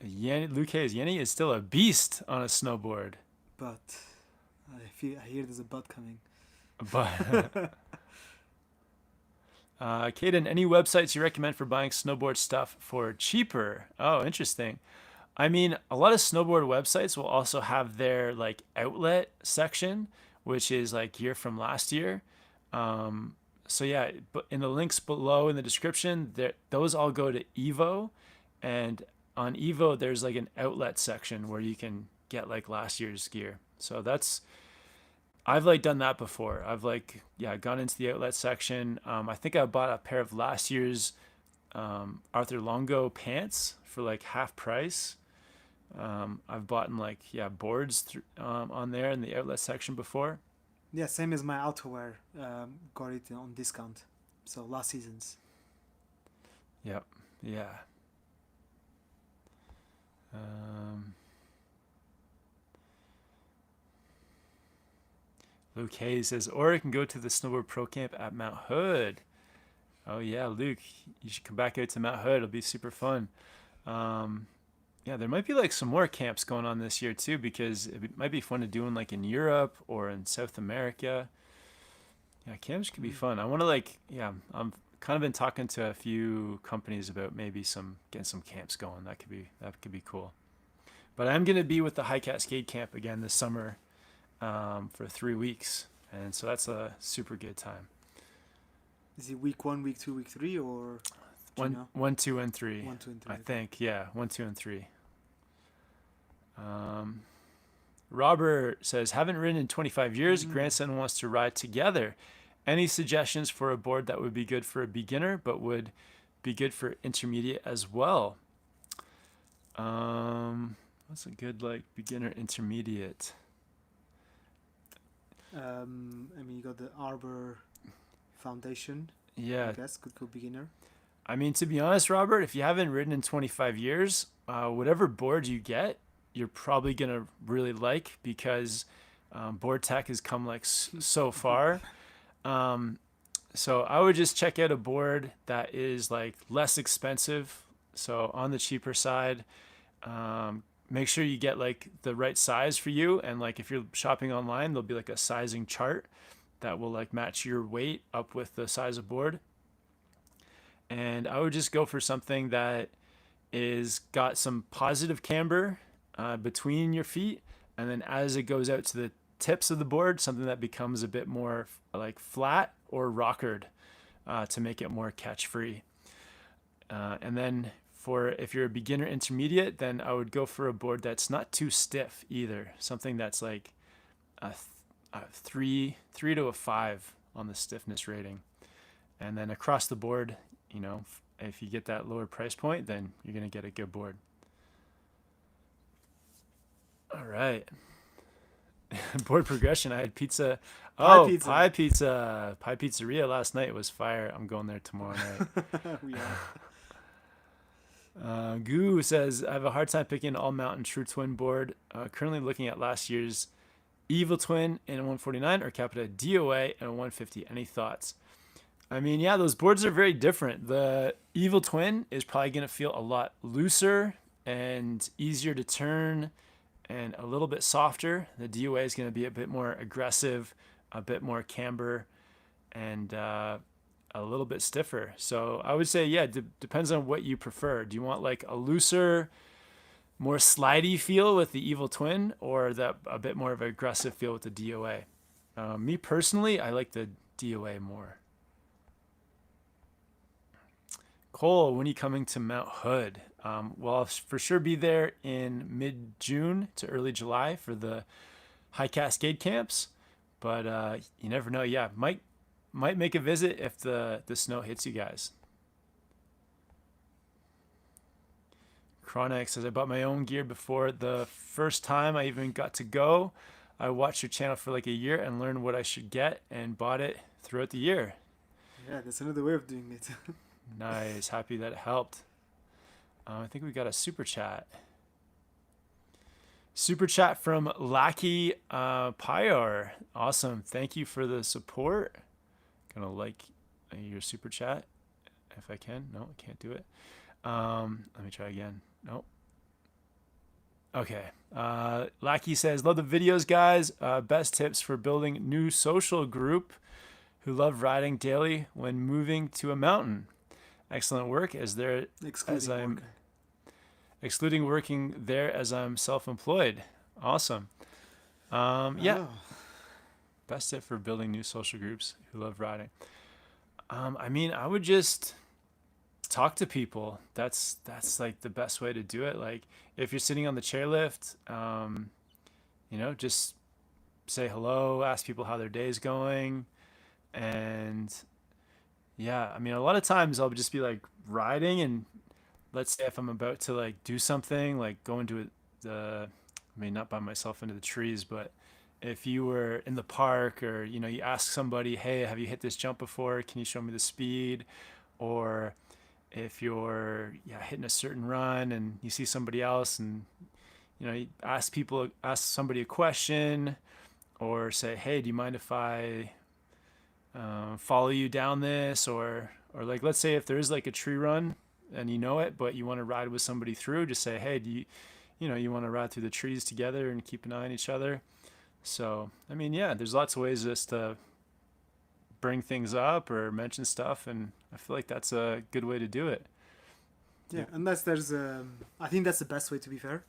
Speaker 1: Luke Hayes, Yenny is still a beast on a snowboard.
Speaker 2: But I hear there's a but coming.
Speaker 1: But Caden, any websites you recommend for buying snowboard stuff for cheaper? Oh, interesting. I mean, a lot of snowboard websites will also have their like outlet section, which is like gear from last year. So yeah, but in the links below in the description, those all go to Evo, and on Evo there's like an outlet section where you can get like last year's gear. So I've like done that before. I've like gone into the outlet section. I think I bought a pair of last year's Arthur Longo pants for like half price. I've bought like boards on there in the outlet section before.
Speaker 2: Yeah, same as my outerwear. Got it on discount. So last season's.
Speaker 1: Yep. Yeah. Luke Hayes says, or I can go to the Snowboard Pro Camp at Mount Hood. Oh yeah, Luke, you should come back out to Mount Hood. It'll be super fun. Yeah, there might be like some more camps going on this year too, because it might be fun to do in like in Europe or in South America. Yeah, camps could be fun. I want to I'm kind of been talking to a few companies about maybe getting some camps going. That could be cool. But I'm gonna be with the High Cascade Camp again this summer for 3 weeks, and so that's a super good time.
Speaker 2: Is it week 1, week 2, week 3, or do you know?
Speaker 1: 1, 2, and 3.
Speaker 2: 1, 2, and 3.
Speaker 1: I think 1, 2, and 3. Robert says, haven't ridden in 25 years. Grandson wants to ride together. Any suggestions for a board that would be good for a beginner but would be good for intermediate as well? What's a good like beginner intermediate?
Speaker 2: I mean, you got the Arbor Foundation.
Speaker 1: Yeah.
Speaker 2: I guess good for beginner.
Speaker 1: I mean, to be honest, Robert, if you haven't ridden in 25 years, whatever board you get, you're probably going to really like, because board tech has come like so far. So I would just check out a board that is like less expensive, so on the cheaper side. Make sure you get like the right size for you, and like if you're shopping online, there'll be like a sizing chart that will like match your weight up with the size of board. And I would just go for something that is got some positive camber between your feet, and then as it goes out to the tips of the board, something that becomes a bit more like flat or rockered to make it more catch free. And then if you're a beginner intermediate, then I would go for a board that's not too stiff either. Something that's like a 3 to a 5 on the stiffness rating. And then across the board, if you get that lower price point, then you're going to get a good board. All right. Board progression. I had pizza.
Speaker 2: Pie pizza.
Speaker 1: Pie pizza. Pie Pizzeria last night was fire. I'm going there tomorrow night.
Speaker 2: We are.
Speaker 1: Goo says, I have a hard time picking all mountain true twin board. Currently looking at last year's Evil Twin in a 149 or Capita DOA and a 150. Any thoughts? I mean, yeah, those boards are very different. The Evil Twin is probably going to feel a lot looser and easier to turn and a little bit softer. The DOA is going to be a bit more aggressive, a bit more camber, and a little bit stiffer. So I would say, yeah, depends on what you prefer. Do you want like a looser, more slidey feel with the Evil Twin, or a bit more of an aggressive feel with the DOA? Me personally, I like the DOA more. Cole, when are you coming to Mount Hood? Well, I'll for sure be there in mid-June to early July for the High Cascade camps, but you never know. Yeah, might make a visit if the snow hits you guys. Chronex says, I bought my own gear before the first time I even got to go. I watched your channel for like a year and learned what I should get and bought it throughout the year.
Speaker 2: Yeah, that's another way of doing it.
Speaker 1: Nice. Happy that it helped. I think we got a super chat. Super chat from Lackey Pyar. Awesome. Thank you for the support. Gonna like your super chat if I can. No, I can't do it. Let me try again. Nope. Okay. Lackey says, love the videos, guys. Best tips for building new social group who love riding daily when moving to a mountain. Excellent work excluding working there as I'm self-employed. Awesome. Yeah.
Speaker 2: Oh.
Speaker 1: Best tip for building new social groups who love riding. I mean, I would just talk to people. That's like the best way to do it. Like if you're sitting on the chairlift, just say hello, ask people how their day's going. And yeah, I mean, a lot of times I'll just be like riding, and let's say if I'm about to like do something, like go into I mean, not by myself into the trees, but if you were in the park or, you know, you ask somebody, hey, have you hit this jump before? Can you show me the speed? Or if you're hitting a certain run and you see somebody else and, you know, you ask somebody a question or say, hey, do you mind if I follow you down this? Or like, let's say if there is like a tree run and you know it, but you want to ride with somebody through, just say, hey, you want to ride through the trees together and keep an eye on each other. So, I mean, yeah, there's lots of ways just to bring things up or mention stuff, and I feel like that's a good way to do it.
Speaker 2: Yeah, unless there's I think that's the best way, to be fair.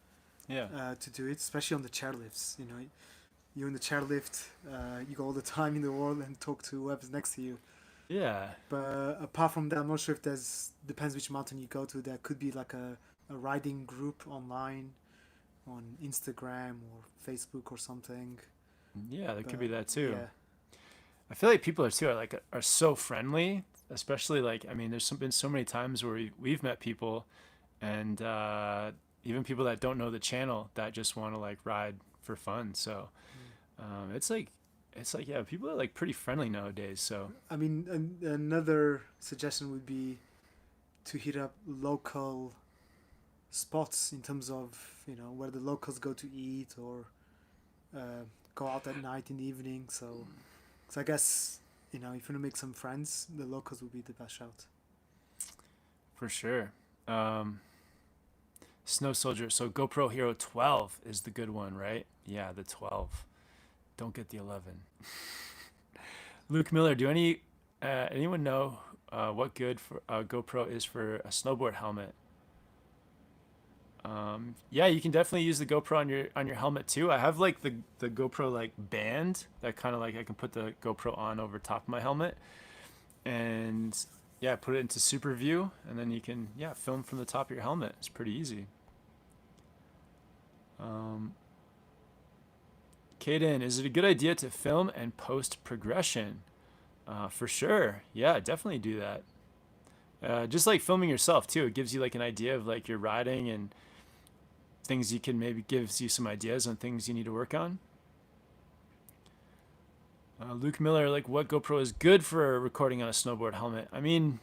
Speaker 1: Yeah.
Speaker 2: To do it, especially on the chairlifts. You know, you're in the chairlift, you go all the time in the world and talk to whoever's next to you.
Speaker 1: Yeah.
Speaker 2: But apart from that, I'm not sure if depends which mountain you go to. There could be like a riding group online on Instagram or Facebook or something.
Speaker 1: Yeah, there could be that too.
Speaker 2: Yeah.
Speaker 1: I feel like people are so friendly, especially like, I mean, been so many times where we've met people and even people that don't know the channel that just want to like ride for fun. So it's like, yeah, people are like pretty friendly nowadays. So
Speaker 2: I mean, another suggestion would be to hit up local spots in terms of, you know, where the locals go to eat or go out at night in the evening. So I guess, you know, if you want to make some friends, the locals would be the best shout.
Speaker 1: for sure. Snow Soldier. So GoPro Hero 12 is the good one, right? Yeah, the 12. Don't get the 11. Luke Miller, do anyone know what good for GoPro is for a snowboard helmet? Yeah, you can definitely use the GoPro on your helmet too. I have like the GoPro like band that kind of like I can put the GoPro on over top of my helmet, and yeah, put it into super view, and then you can film from the top of your helmet. It's pretty easy. Kaden, is it a good idea to film and post progression? For sure. Yeah, definitely do that. Just like filming yourself too, it gives you like an idea of like your riding and things you can maybe gives you some ideas on things you need to work on. Luke Miller, like what GoPro is good for recording on a snowboard helmet? I mean,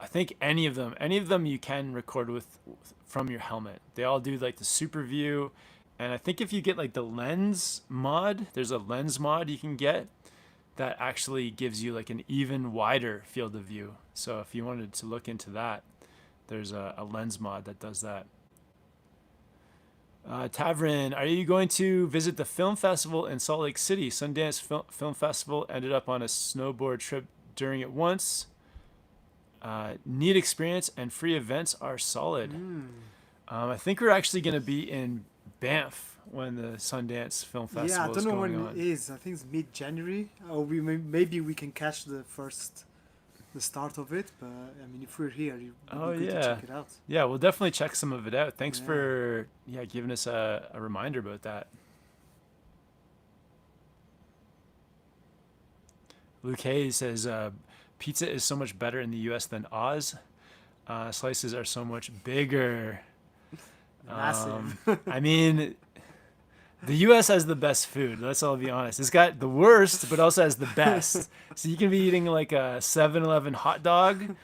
Speaker 1: I think any of them you can record with from your helmet. They all do like the super view, and I think if you get like the lens mod, there's a lens mod you can get that actually gives you like an even wider field of view. So if you wanted to look into that, there's a lens mod that does that. Tavrin, are you going to visit the film festival in Salt Lake City? Sundance Film Festival, ended up on a snowboard trip during it once. Neat experience and free events are solid. I think we're actually going to be in Banff when the Sundance Film Festival is going on.
Speaker 2: Yeah, I don't know when it is. I think it's mid-January. Or maybe we can catch the start of it. But I mean, if we're here, it'd be good to check it out.
Speaker 1: Yeah, we'll definitely check some of it out. Thanks for giving us a reminder about that. Luke Hayes says, pizza is so much better in the U.S. than Oz. Slices are so much bigger.
Speaker 2: Massive.
Speaker 1: I mean, the U.S. has the best food. Let's all be honest. It's got the worst, but also has the best. So you can be eating like a 7-Eleven hot dog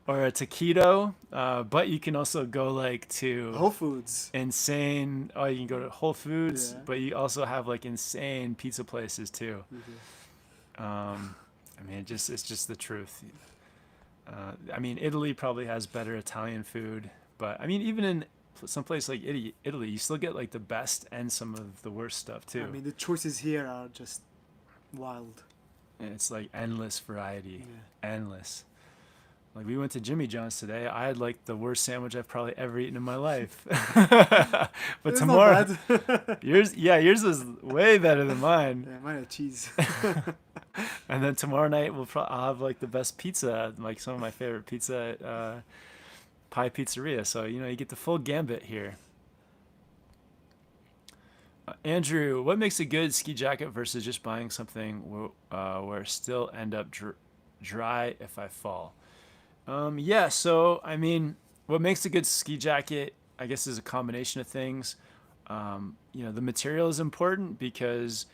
Speaker 1: or a taquito, but you can also go like to
Speaker 2: Whole Foods.
Speaker 1: Insane. Oh, you can go to Whole Foods, but you also have like insane pizza places too. I mean, it's just the truth. I mean, Italy probably has better Italian food, but I mean, even in some place like Italy, you still get like the best and some of the worst stuff too.
Speaker 2: I mean, the choices here are just wild.
Speaker 1: And it's like endless variety, endless. Like we went to Jimmy John's today. I had like the worst sandwich I've probably ever eaten in my life. But
Speaker 2: it's
Speaker 1: tomorrow,
Speaker 2: not bad.
Speaker 1: yours was way better than mine.
Speaker 2: Yeah, mine had cheese.
Speaker 1: And then tomorrow night I'll have like the best pizza, like some of my favorite pizza at Pie Pizzeria. So you get the full gambit here. Andrew, what makes a good ski jacket versus just buying something where I still end up dry if I fall? So I mean, what makes a good ski jacket I guess is a combination of things. The material is important because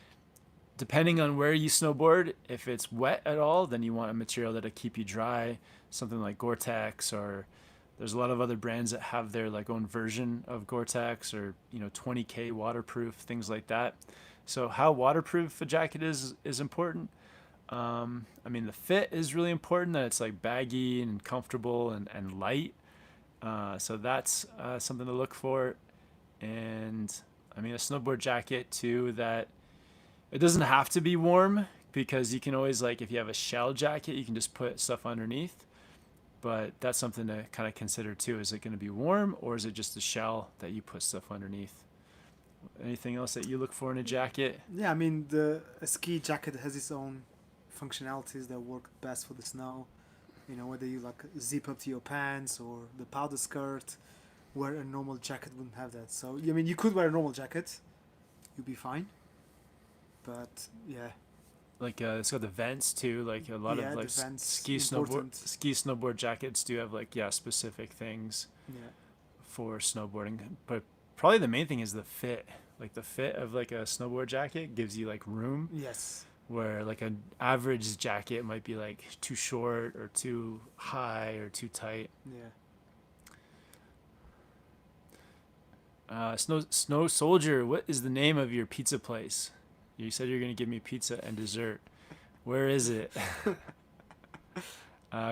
Speaker 1: depending on where you snowboard, if it's wet at all, then you want a material that'll keep you dry, something like Gore-Tex, or there's a lot of other brands that have their like own version of Gore-Tex, or 20K waterproof, things like that. So how waterproof a jacket is important. The fit is really important, that it's like baggy and comfortable and light. So that's something to look for. And a snowboard jacket too, that it doesn't have to be warm, because you can always, like, if you have a shell jacket, you can just put stuff underneath. But that's something to kind of consider too. Is it going to be warm, or is it just a shell that you put stuff underneath? Anything else that you look for in a jacket?
Speaker 2: Yeah, a ski jacket has its own functionalities that work best for the snow. Whether you like zip up to your pants or the powder skirt, where a normal jacket wouldn't have that. So you could wear a normal jacket, you'd be fine. But yeah,
Speaker 1: Like it's got the vents too. Like a lot of like ski snowboard jackets do have like specific things for snowboarding. But probably the main thing is the fit. Like the fit of like a snowboard jacket gives you like room.
Speaker 2: Yes.
Speaker 1: Where like an average jacket might be like too short or too high or too tight.
Speaker 2: Yeah.
Speaker 1: Snow Soldier, what is the name of your pizza place? You said you're going to give me pizza and dessert. Where is it?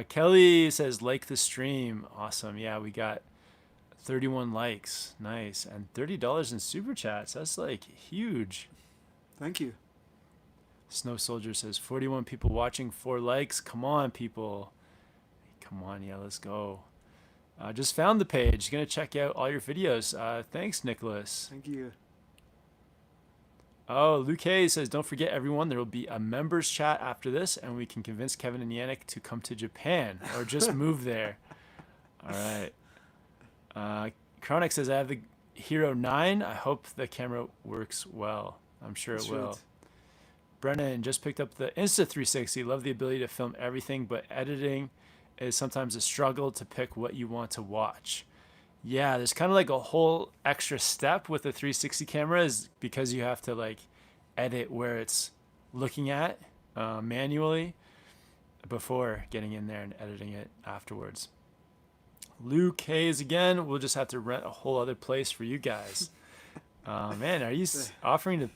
Speaker 1: Kelly says, like the stream. Awesome. Yeah, we got 31 likes. Nice. And $30 in super chats. That's like huge.
Speaker 2: Thank you.
Speaker 1: Snow Soldier says, 41 people watching, 4 likes. Come on, people. Come on. Yeah, let's go. Just found the page. Going to check out all your videos. Thanks, Nicholas.
Speaker 2: Thank you.
Speaker 1: Oh, Luke Hayes says, don't forget, everyone, there will be a members chat after this, and we can convince Kevin and Yannick to come to Japan or just move there. All right. Chronic says, I have the Hero 9. I hope the camera works well. I'm sure it will. Brennan just picked up the Insta360. Love the ability to film everything, but editing is sometimes a struggle to pick what you want to watch. Yeah, there's kind of like a whole extra step with the 360 camera, is because you have to like edit where it's looking at manually before getting in there and editing it afterwards. Luke Hayes again, we'll just have to rent a whole other place for you guys. Man, are you offering to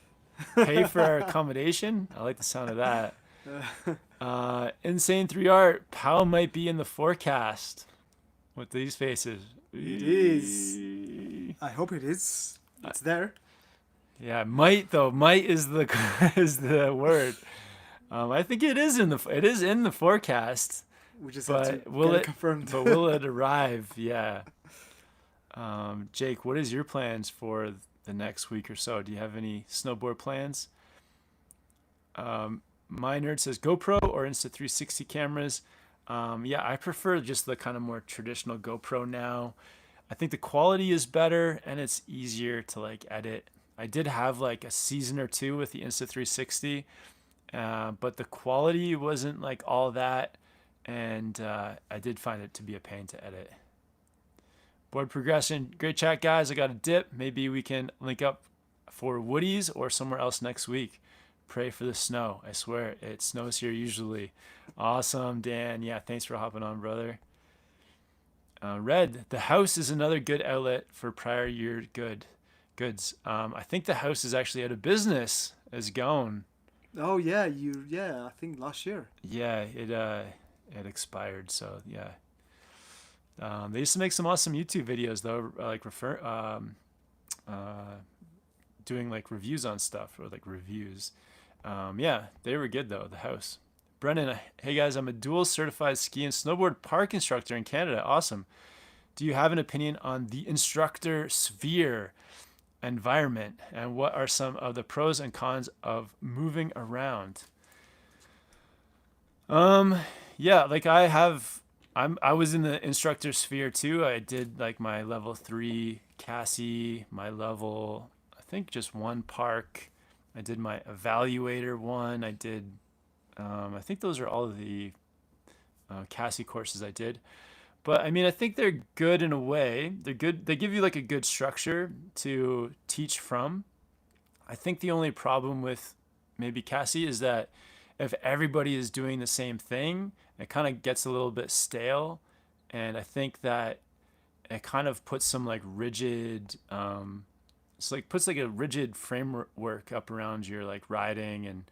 Speaker 1: pay for our accommodation? I like the sound of that. Insane 3 Art, Powell might be in the forecast with these faces.
Speaker 2: It is. I hope it is. It's there.
Speaker 1: Yeah, might though. Might is the word. I think it is in the forecast.
Speaker 2: We just have to get it confirmed.
Speaker 1: But will it arrive? Yeah. Jake, what is your plans for the next week or so? Do you have any snowboard plans? My Nerd says GoPro or Insta360 cameras. I prefer just the kind of more traditional GoPro now. I think the quality is better and it's easier to like edit. I did have like a season or two with the Insta360, but the quality wasn't like all that, and I did find it to be a pain to edit. Board progression, great chat, guys. I got a dip. Maybe we can link up for Woody's or somewhere else next week. Pray for the snow. I swear it snows here usually. Awesome, Dan. Yeah, thanks for hopping on, brother. Red, the house is another good outlet for prior year goods. I think the house is actually out of business. Is gone.
Speaker 2: Oh yeah, I think last year.
Speaker 1: Yeah, it expired. So yeah. They used to make some awesome YouTube videos though, like doing like reviews on stuff, or like reviews. They were good though. The house. Brennan, hey guys, I'm a dual certified ski and snowboard park instructor in Canada. Awesome. Do you have an opinion on the instructor sphere environment, and what are some of the pros and cons of moving around? Like I was in the instructor sphere too. I did like my level 3 Cassie, my level, I think just 1 park. I did my evaluator 1. I did, I think those are all of the Cassie courses I did. But I mean, I think they're good in a way. They're good. They give you like a good structure to teach from. I think the only problem with maybe Cassie is that if everybody is doing the same thing, it kind of gets a little bit stale. And I think that it kind of puts some like rigid, it's like puts like a rigid framework up around your like riding, and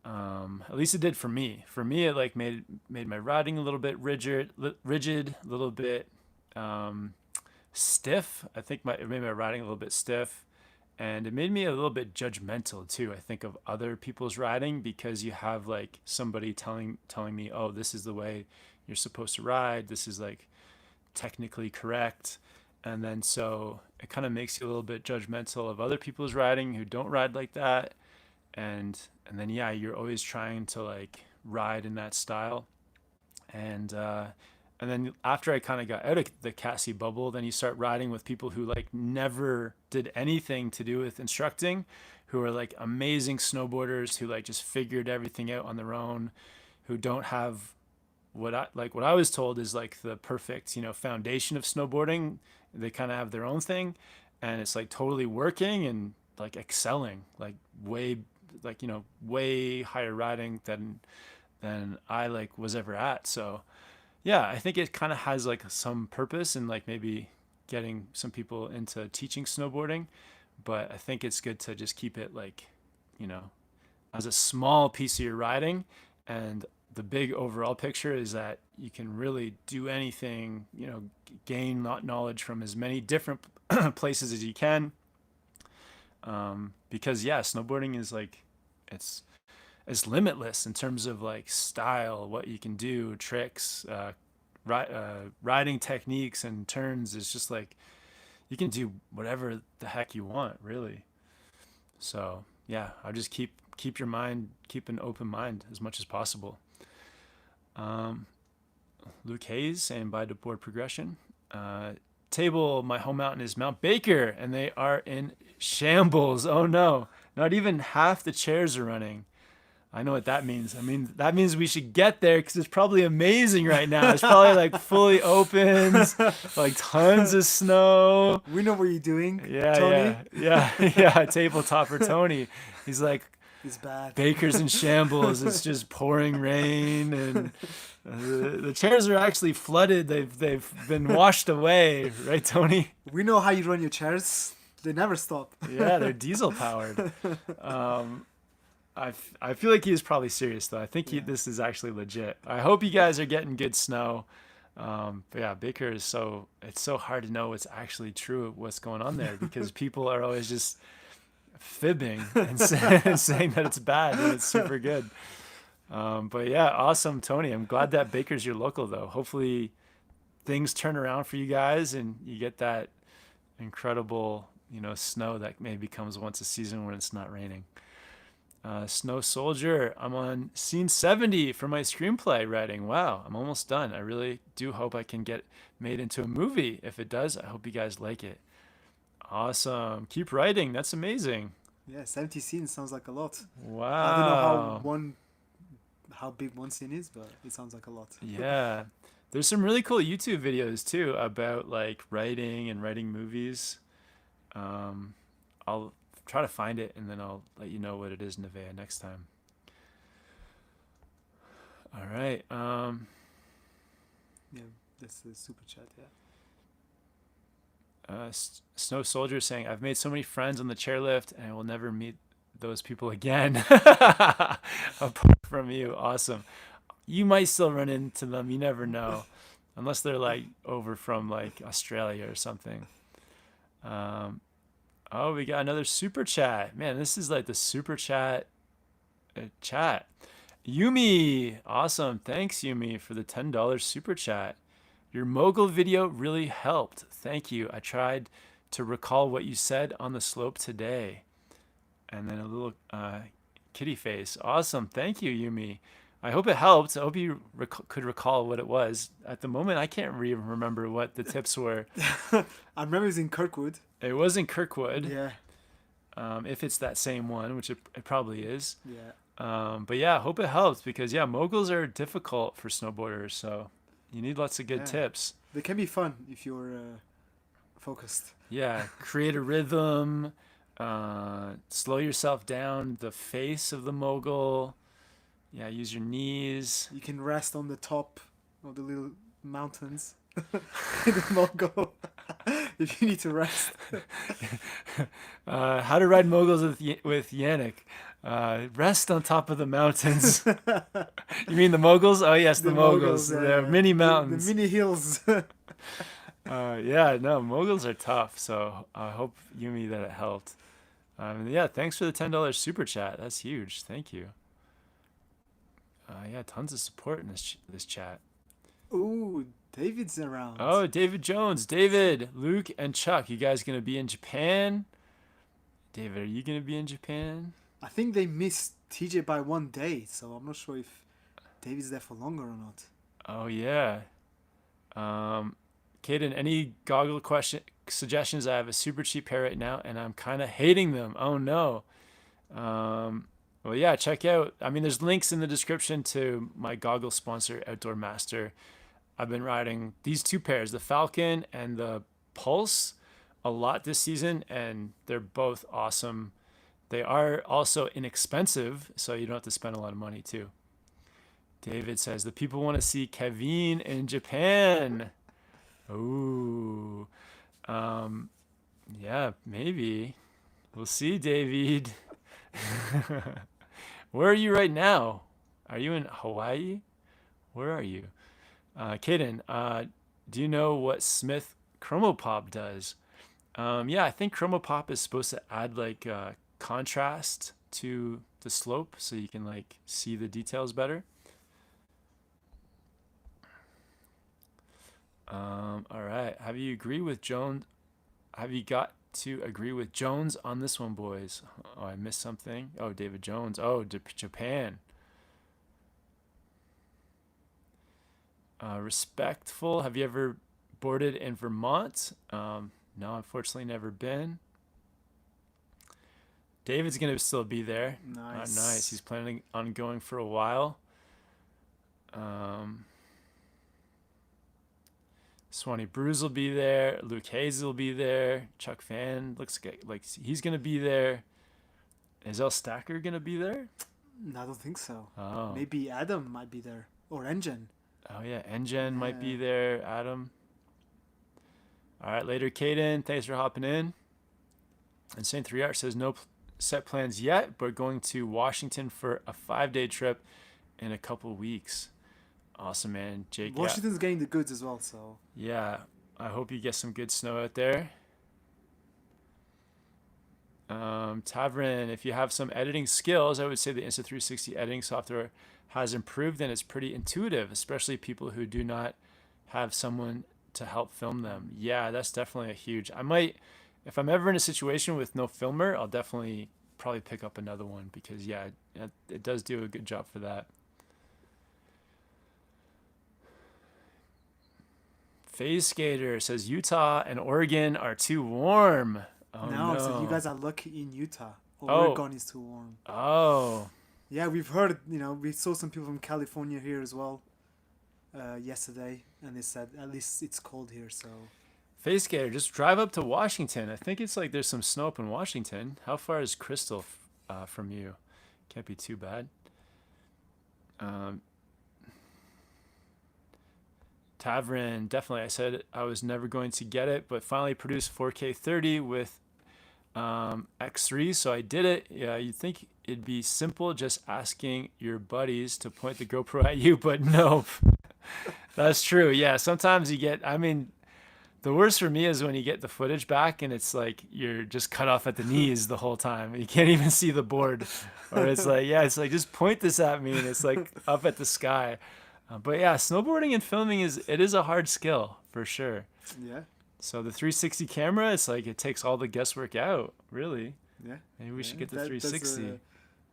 Speaker 1: at least it did for me. For me, it like made my riding a little bit rigid, a little bit um, stiff. I think it made my riding a little bit stiff, and it made me a little bit judgmental too. I think of other people's riding, because you have like somebody telling me, oh, this is the way you're supposed to ride. This is like technically correct. And then so it kind of makes you a little bit judgmental of other people's riding who don't ride like that. And then yeah, you're always trying to like ride in that style. And then after I kind of got out of the Cassie bubble, then you start riding with people who like never did anything to do with instructing, who are like amazing snowboarders who like just figured everything out on their own, who don't have what I was told is like the perfect, foundation of snowboarding. They kind of have their own thing, and it's like totally working and like excelling, like way, like, way higher riding than I like was ever at. So yeah, I think it kind of has like some purpose in like maybe getting some people into teaching snowboarding, but I think it's good to just keep it like, you know, as a small piece of your riding. And the big overall picture is that you can really do anything, gain knowledge from as many different places as you can. Because yeah, snowboarding is like, it's limitless in terms of like style, what you can do, tricks, riding techniques and turns. Is just like you can do whatever the heck you want, really. So yeah, I'll just keep your mind, keep an open mind as much as possible. Um, Luke Hayes saying bye to board progression. Table, my home mountain is Mount Baker, and they are in shambles. Oh no, not even half the chairs are running. I know what that means. I mean, that means we should get there because it's probably amazing right now. It's probably like fully open, like tons of snow.
Speaker 2: We know what you're doing,
Speaker 1: Yeah,
Speaker 2: Tony.
Speaker 1: yeah. Tabletopper Tony. He's like,
Speaker 2: It's bad.
Speaker 1: Baker's in shambles. It's just pouring rain, and the chairs are actually flooded. They've been washed away, right, Tony?
Speaker 2: We know how you run your chairs. They never stop.
Speaker 1: Yeah, they're diesel powered. I feel like he was probably serious though. I think this is actually legit. I hope you guys are getting good snow. But yeah, Baker it's so hard to know what's actually true, what's going on there, because people are always just fibbing and saying that it's bad and it's super good. But yeah, awesome, Tony. I'm glad that Baker's your local though. Hopefully things turn around for you guys and you get that incredible, snow that maybe comes once a season when it's not raining. Snow Soldier, I'm on scene 70 for my screenplay writing. Wow, I'm almost done. I really do hope I can get made into a movie. If it does, I hope you guys like it. Awesome. Keep writing. That's amazing.
Speaker 2: Yeah, 70 scenes sounds like a lot.
Speaker 1: Wow.
Speaker 2: I don't know how big one scene is, but it sounds like a lot.
Speaker 1: Yeah. There's some really cool YouTube videos too about like writing and writing movies. I'll try to find it and then I'll let you know what it is, Nevaeh, next time. All right.
Speaker 2: Yeah, that's the super chat,
Speaker 1: Snow Soldier saying, I've made so many friends on the chairlift and I will never meet those people again. Apart from you. Awesome. You might still run into them. You never know. Unless they're like over from like Australia or something. Oh, we got another super chat. Man, this is like the super chat chat. Yumi. Awesome. Thanks, Yumi, for the $10 super chat. Your Mogul video really helped. Thank you. I tried to recall what you said on the slope today. And then a little kitty face. Awesome. Thank you, Yumi. I hope it helped. I hope you could recall what it was. At the moment, I can't even remember what the tips were.
Speaker 2: I remember it was in Kirkwood.
Speaker 1: It was in Kirkwood.
Speaker 2: Yeah.
Speaker 1: If it's that same one, which it probably is.
Speaker 2: Yeah.
Speaker 1: But yeah, I hope it helps because, yeah, moguls are difficult for snowboarders. So You need lots of good
Speaker 2: Yeah.
Speaker 1: tips.
Speaker 2: They can be fun if you're focused.
Speaker 1: Yeah, create a rhythm, slow yourself down, the face of the mogul. Yeah, use your knees.
Speaker 2: You can rest on the top of the little mountains in the Mogul if you need to rest.
Speaker 1: How to ride moguls with Yannick. Rest on top of the mountains. You mean the moguls? Oh yes, the moguls. They're mini mountains.
Speaker 2: The mini hills.
Speaker 1: Yeah, no, moguls are tough. So I hope Yumi that it helped. Yeah, thanks for the $10 super chat. That's huge. Thank you. Yeah, tons of support in this chat.
Speaker 2: Ooh, David's around.
Speaker 1: Oh, David Jones, David, Luke, and Chuck. You guys gonna be in Japan? David, are you gonna be in Japan?
Speaker 2: I think they missed TJ by 1 day, so I'm not sure if David's there for longer or not.
Speaker 1: Oh yeah. Kaden, any goggle suggestions? I have a super cheap pair right now, and I'm kind of hating them. Oh no. Well, yeah, check out. I mean, there's links in the description to my goggle sponsor, Outdoor Master. I've been riding these two pairs, the Falcon and the Pulse, a lot this season, and they're both awesome. They are also inexpensive, so you don't have to spend a lot of money too. David says the people want to see Kevin in Japan. Ooh, yeah, maybe. We'll see, David. Where are you right now? Are you in Hawaii? Where are you? Kaden, do you know what Smith Chromopop does? Yeah, I think Chromopop is supposed to add like contrast to the slope so you can like see the details better. All right. Have you got to agree with Jones on this one, boys? Oh, I missed something. Oh, David Jones. Oh, Japan. Respectful. Have you ever boarded in Vermont? No, unfortunately, never been. David's gonna still be there.
Speaker 2: Nice.
Speaker 1: Nice. He's planning on going for a while. Swanee Bruce will be there. Luke Hayes will be there. Chuck Fan looks like he's gonna be there. Is El Stacker gonna be there?
Speaker 2: I don't think so.
Speaker 1: Oh.
Speaker 2: Maybe Adam might be there. Or Engine.
Speaker 1: Oh yeah, Engine might be there. Adam. All right, later, Kaden. Thanks for hopping in. And Saint 3 Art says no set plans yet, but going to Washington for a 5-day trip in a couple weeks. Awesome, man. Jake.
Speaker 2: Washington's getting the goods as well, so.
Speaker 1: Yeah, I hope you get some good snow out there. Tavern, if you have some editing skills, I would say the Insta360 editing software has improved and it's pretty intuitive, especially people who do not have someone to help film them. Yeah, that's definitely a huge. I might, if I'm ever in a situation with no filmer, I'll definitely probably pick up another one because yeah, it does do a good job for that. Phase Skater says Utah and Oregon are too warm. Oh, no.
Speaker 2: So you guys are lucky in Utah.
Speaker 1: Oh.
Speaker 2: Oregon is too warm.
Speaker 1: Oh.
Speaker 2: Yeah, we've heard, we saw some people from California here as well yesterday, and they said at least it's cold here, so.
Speaker 1: Phase Skater, just drive up to Washington. I think it's like there's some snow up in Washington. How far is Crystal from you? Can't be too bad. Tavern, definitely. I said I was never going to get it, but finally produced 4K 30 with X3, so I did it. Yeah, you'd think it'd be simple just asking your buddies to point the GoPro at you, but nope. That's true. Yeah, sometimes you get, the worst for me is when you get the footage back and it's like you're just cut off at the knees the whole time. You can't even see the board. Or it's like, just point this at me and it's like up at the sky. But yeah, snowboarding and filming is a hard skill for sure.
Speaker 2: Yeah.
Speaker 1: So the 360 camera, it's like it takes all the guesswork out, really.
Speaker 2: Yeah.
Speaker 1: Maybe we should get the 360.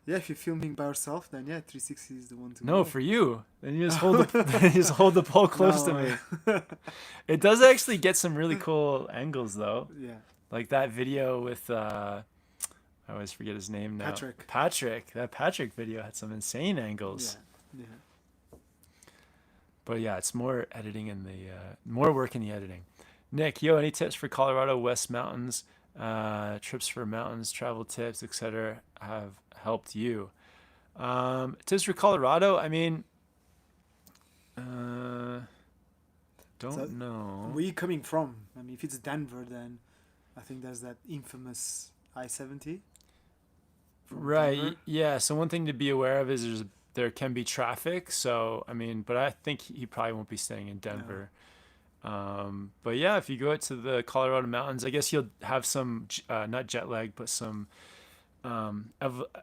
Speaker 2: Yeah, if you're filming by yourself, then yeah, 360 is the one to
Speaker 1: No,
Speaker 2: go.
Speaker 1: for you. Then you just hold the pole close to me. It does actually get some really cool angles though.
Speaker 2: Yeah.
Speaker 1: Like that video with I always forget his name now. Patrick. That Patrick video had some insane angles.
Speaker 2: Yeah.
Speaker 1: But yeah, it's more editing in the more work in the editing. Nick, any tips for Colorado West Mountains, trips for mountains, travel tips, etc. have helped you? Tips for Colorado, I mean,
Speaker 2: So,
Speaker 1: don't know.
Speaker 2: where are you coming from? I mean, if it's Denver, then I think there's that infamous I-70 from
Speaker 1: Right.
Speaker 2: Denver.
Speaker 1: Yeah. So one thing to be aware of is there can be traffic. So I mean, but I think he probably won't be staying in
Speaker 2: No.
Speaker 1: Denver. But yeah, if you go out to the Colorado mountains, I guess you'll have some not jet lag, but some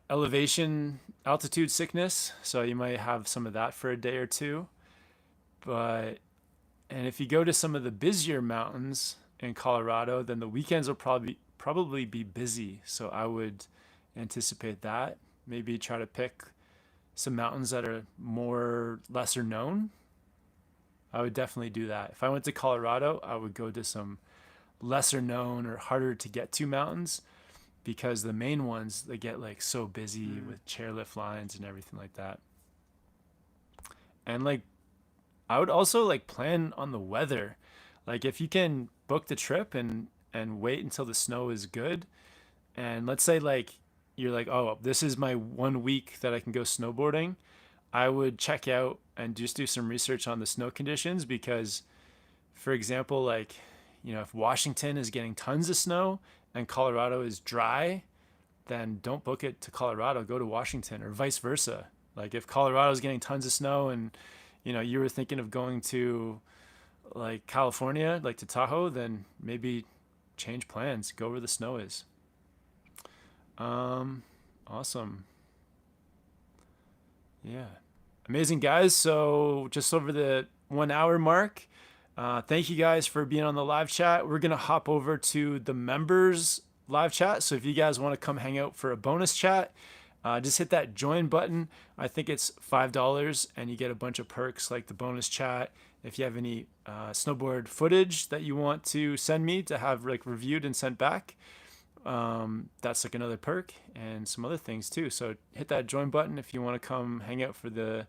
Speaker 1: elevation altitude sickness. So you might have some of that for a day or two. But and if you go to some of the busier mountains in Colorado, then the weekends will probably be busy. So I would anticipate that. Maybe try to pick some mountains that are more lesser known. I would definitely do that. If I went to Colorado, I would go to some lesser known or harder to get to mountains because the main ones they get like so busy with chairlift lines and everything like that. And like I would also like plan on the weather. Like if you can book the trip and wait until the snow is good, and let's say like you're like, oh, this is my 1 week that I can go snowboarding. I would check out and just do some research on the snow conditions because, for example, like, if Washington is getting tons of snow and Colorado is dry, then don't book it to Colorado, go to Washington or vice versa. Like if Colorado is getting tons of snow and, you were thinking of going to like California, like to Tahoe, then maybe change plans, go where the snow is. Awesome. Yeah. Amazing, guys. So just over the 1 hour mark. Thank you guys for being on the live chat. We're going to hop over to the members live chat. So if you guys want to come hang out for a bonus chat, just hit that join button. I think it's $5 and you get a bunch of perks like the bonus chat. If you have any snowboard footage that you want to send me to have like reviewed and sent back, that's like another perk and some other things too. So hit that join button if you want to come hang out for the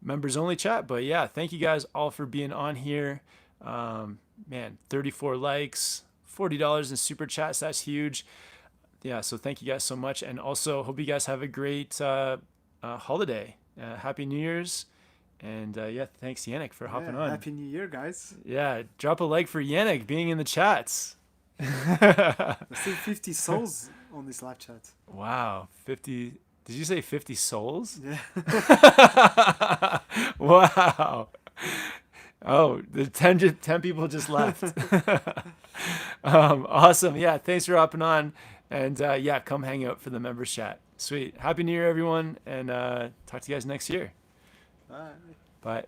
Speaker 1: members only chat. But yeah, thank you guys all for being on here. Man, 34 likes, $40 in super chats. That's huge. Yeah, so thank you guys so much. And also hope you guys have a great holiday. Happy New Year's. And yeah, thanks Yannick for hopping on.
Speaker 2: Happy New Year, guys.
Speaker 1: Yeah, drop a like for Yannick being in the chats.
Speaker 2: There's still 50 souls on this live chat.
Speaker 1: Wow, 50. Did you say 50 souls?
Speaker 2: Yeah.
Speaker 1: Wow. Oh, the 10 people just left. Awesome. Yeah, thanks for hopping on. And yeah, come hang out for the members chat. Sweet. Happy New Year, everyone. And talk to you guys next year.
Speaker 2: Bye.
Speaker 1: Bye.